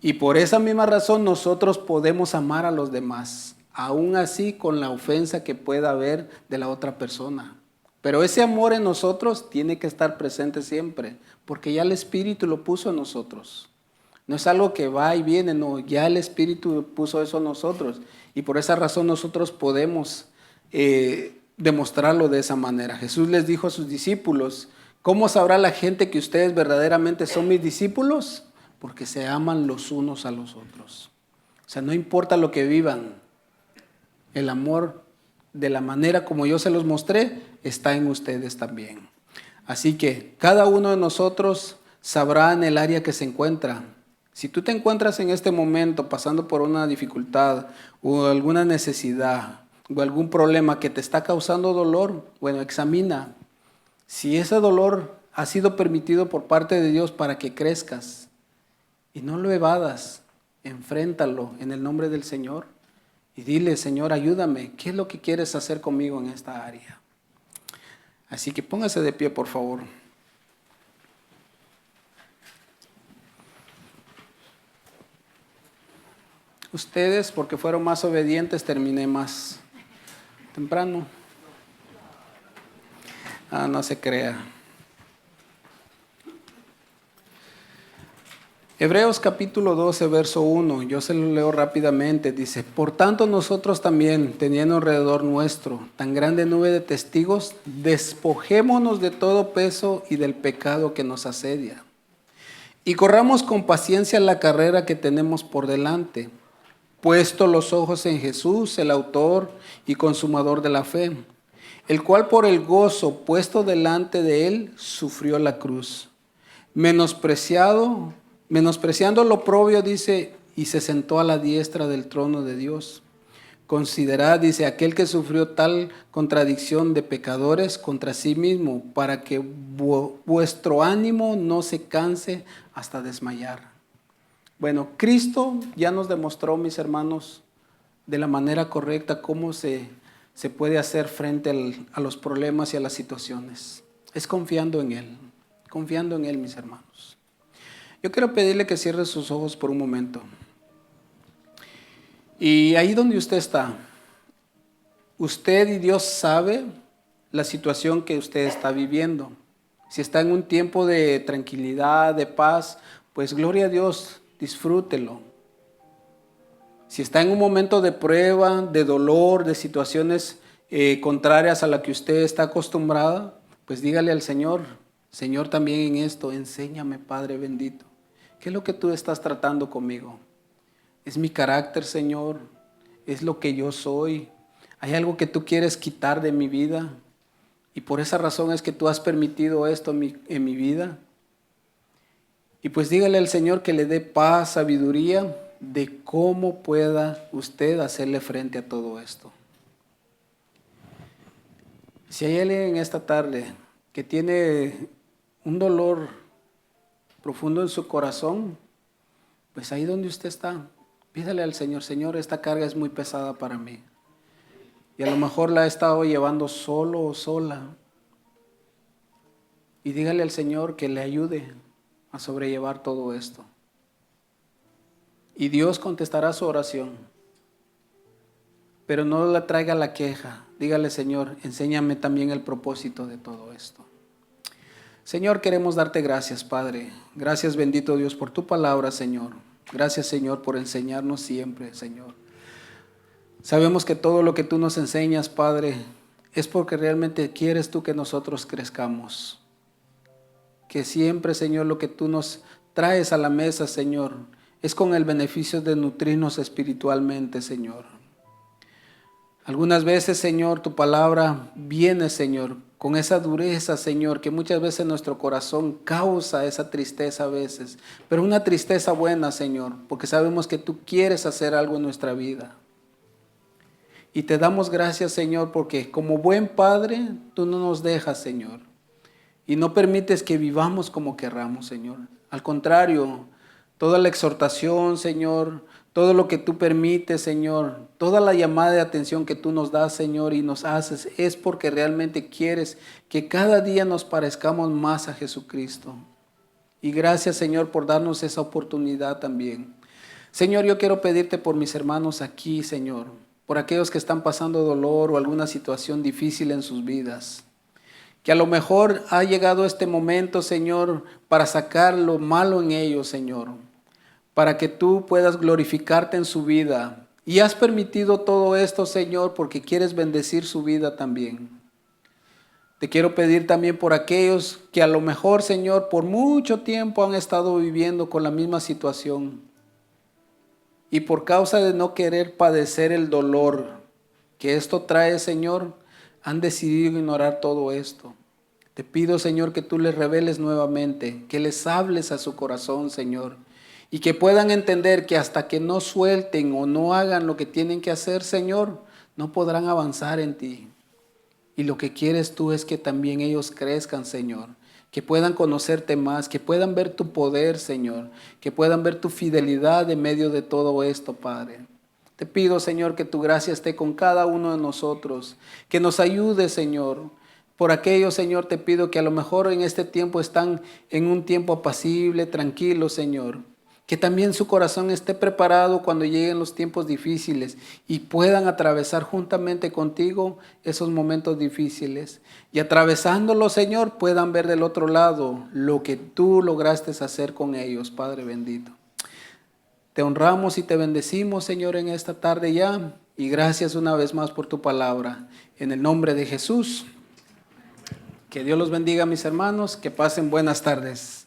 Y por esa misma razón nosotros podemos amar a los demás, aún así con la ofensa que pueda haber de la otra persona. Pero ese amor en nosotros tiene que estar presente siempre, porque ya el Espíritu lo puso en nosotros. No es algo que va y viene, no, ya el Espíritu puso eso en nosotros. Y por esa razón nosotros podemos demostrarlo de esa manera. Jesús les dijo a sus discípulos, ¿cómo sabrá la gente que ustedes verdaderamente son mis discípulos? Porque se aman los unos a los otros. O sea, no importa lo que vivan, el amor de la manera como yo se los mostré está en ustedes también. Así que cada uno de nosotros sabrá en el área que se encuentra. Si tú te encuentras en este momento pasando por una dificultad o alguna necesidad o algún problema que te está causando dolor, bueno, examina si ese dolor ha sido permitido por parte de Dios para que crezcas. Y no lo evadas, enfréntalo en el nombre del Señor y dile, Señor, ayúdame, ¿qué es lo que quieres hacer conmigo en esta área? Así que póngase de pie, por favor. Ustedes, porque fueron más obedientes, terminé más temprano. No se crea. Hebreos capítulo 12, verso 1, yo se lo leo rápidamente, dice, por tanto nosotros también, teniendo alrededor nuestro tan grande nube de testigos, despojémonos de todo peso y del pecado que nos asedia, y corramos con paciencia la carrera que tenemos por delante, puesto los ojos en Jesús, el autor y consumador de la fe, el cual por el gozo puesto delante de él, sufrió la cruz, menospreciando lo oprobio, dice, y se sentó a la diestra del trono de Dios. Considerad, dice, aquel que sufrió tal contradicción de pecadores contra sí mismo, para que vuestro ánimo no se canse hasta desmayar. Bueno, Cristo ya nos demostró, mis hermanos, de la manera correcta cómo se puede hacer frente a los problemas y a las situaciones. Es confiando en Él, mis hermanos. Yo quiero pedirle que cierre sus ojos por un momento. Y ahí donde usted está, usted y Dios sabe la situación que usted está viviendo. Si está en un tiempo de tranquilidad, de paz, pues gloria a Dios, disfrútelo. Si está en un momento de prueba, de dolor, de situaciones contrarias a la que usted está acostumbrada, pues dígale al Señor, Señor, también en esto, enséñame, Padre bendito. ¿Qué es lo que tú estás tratando conmigo? ¿Es mi carácter, Señor? ¿Es lo que yo soy? ¿Hay algo que tú quieres quitar de mi vida? Y por esa razón es que tú has permitido esto en mi vida. Y pues dígale al Señor que le dé paz, sabiduría de cómo pueda usted hacerle frente a todo esto. Si hay alguien en esta tarde que tiene un dolor profundo en su corazón, pues ahí donde usted está, pídale al Señor, Señor, esta carga es muy pesada para mí. Y a lo mejor la he estado llevando solo o sola. Y dígale al Señor que le ayude a sobrellevar todo esto. Y Dios contestará su oración. Pero no le traiga la queja. Dígale, Señor, enséñame también el propósito de todo esto. Señor, queremos darte gracias, Padre. Gracias, bendito Dios, por tu palabra, Señor. Gracias, Señor, por enseñarnos siempre, Señor. Sabemos que todo lo que tú nos enseñas, Padre, es porque realmente quieres tú que nosotros crezcamos. Que siempre, Señor, lo que tú nos traes a la mesa, Señor, es con el beneficio de nutrirnos espiritualmente, Señor. Algunas veces, Señor, tu palabra viene, Señor, con esa dureza, Señor, que muchas veces nuestro corazón causa esa tristeza a veces, pero una tristeza buena, Señor, porque sabemos que tú quieres hacer algo en nuestra vida. Y te damos gracias, Señor, porque como buen Padre, tú no nos dejas, Señor, y no permites que vivamos como querramos, Señor. Al contrario, toda la exhortación, Señor, todo lo que tú permites, Señor, toda la llamada de atención que tú nos das, Señor, y nos haces, es porque realmente quieres que cada día nos parezcamos más a Jesucristo. Y gracias, Señor, por darnos esa oportunidad también. Señor, yo quiero pedirte por mis hermanos aquí, Señor, por aquellos que están pasando dolor o alguna situación difícil en sus vidas. Que a lo mejor ha llegado este momento, Señor, para sacar lo malo en ellos, Señor, para que tú puedas glorificarte en su vida. Y has permitido todo esto, Señor, porque quieres bendecir su vida también. Te quiero pedir también por aquellos que a lo mejor, Señor, por mucho tiempo han estado viviendo con la misma situación. Y por causa de no querer padecer el dolor que esto trae, Señor, han decidido ignorar todo esto. Te pido, Señor, que tú les reveles nuevamente, que les hables a su corazón, Señor, y que puedan entender que hasta que no suelten o no hagan lo que tienen que hacer, Señor, no podrán avanzar en ti. Y lo que quieres tú es que también ellos crezcan, Señor, que puedan conocerte más, que puedan ver tu poder, Señor, que puedan ver tu fidelidad en medio de todo esto, Padre. Te pido, Señor, que tu gracia esté con cada uno de nosotros, que nos ayude, Señor. Por aquellos, Señor, te pido que a lo mejor en este tiempo están en un tiempo apacible, tranquilo, Señor. Que también su corazón esté preparado cuando lleguen los tiempos difíciles y puedan atravesar juntamente contigo esos momentos difíciles. Y atravesándolos, Señor, puedan ver del otro lado lo que tú lograste hacer con ellos, Padre bendito. Te honramos y te bendecimos, Señor, en esta tarde ya. Y gracias una vez más por tu palabra. En el nombre de Jesús. Que Dios los bendiga, mis hermanos. Que pasen buenas tardes.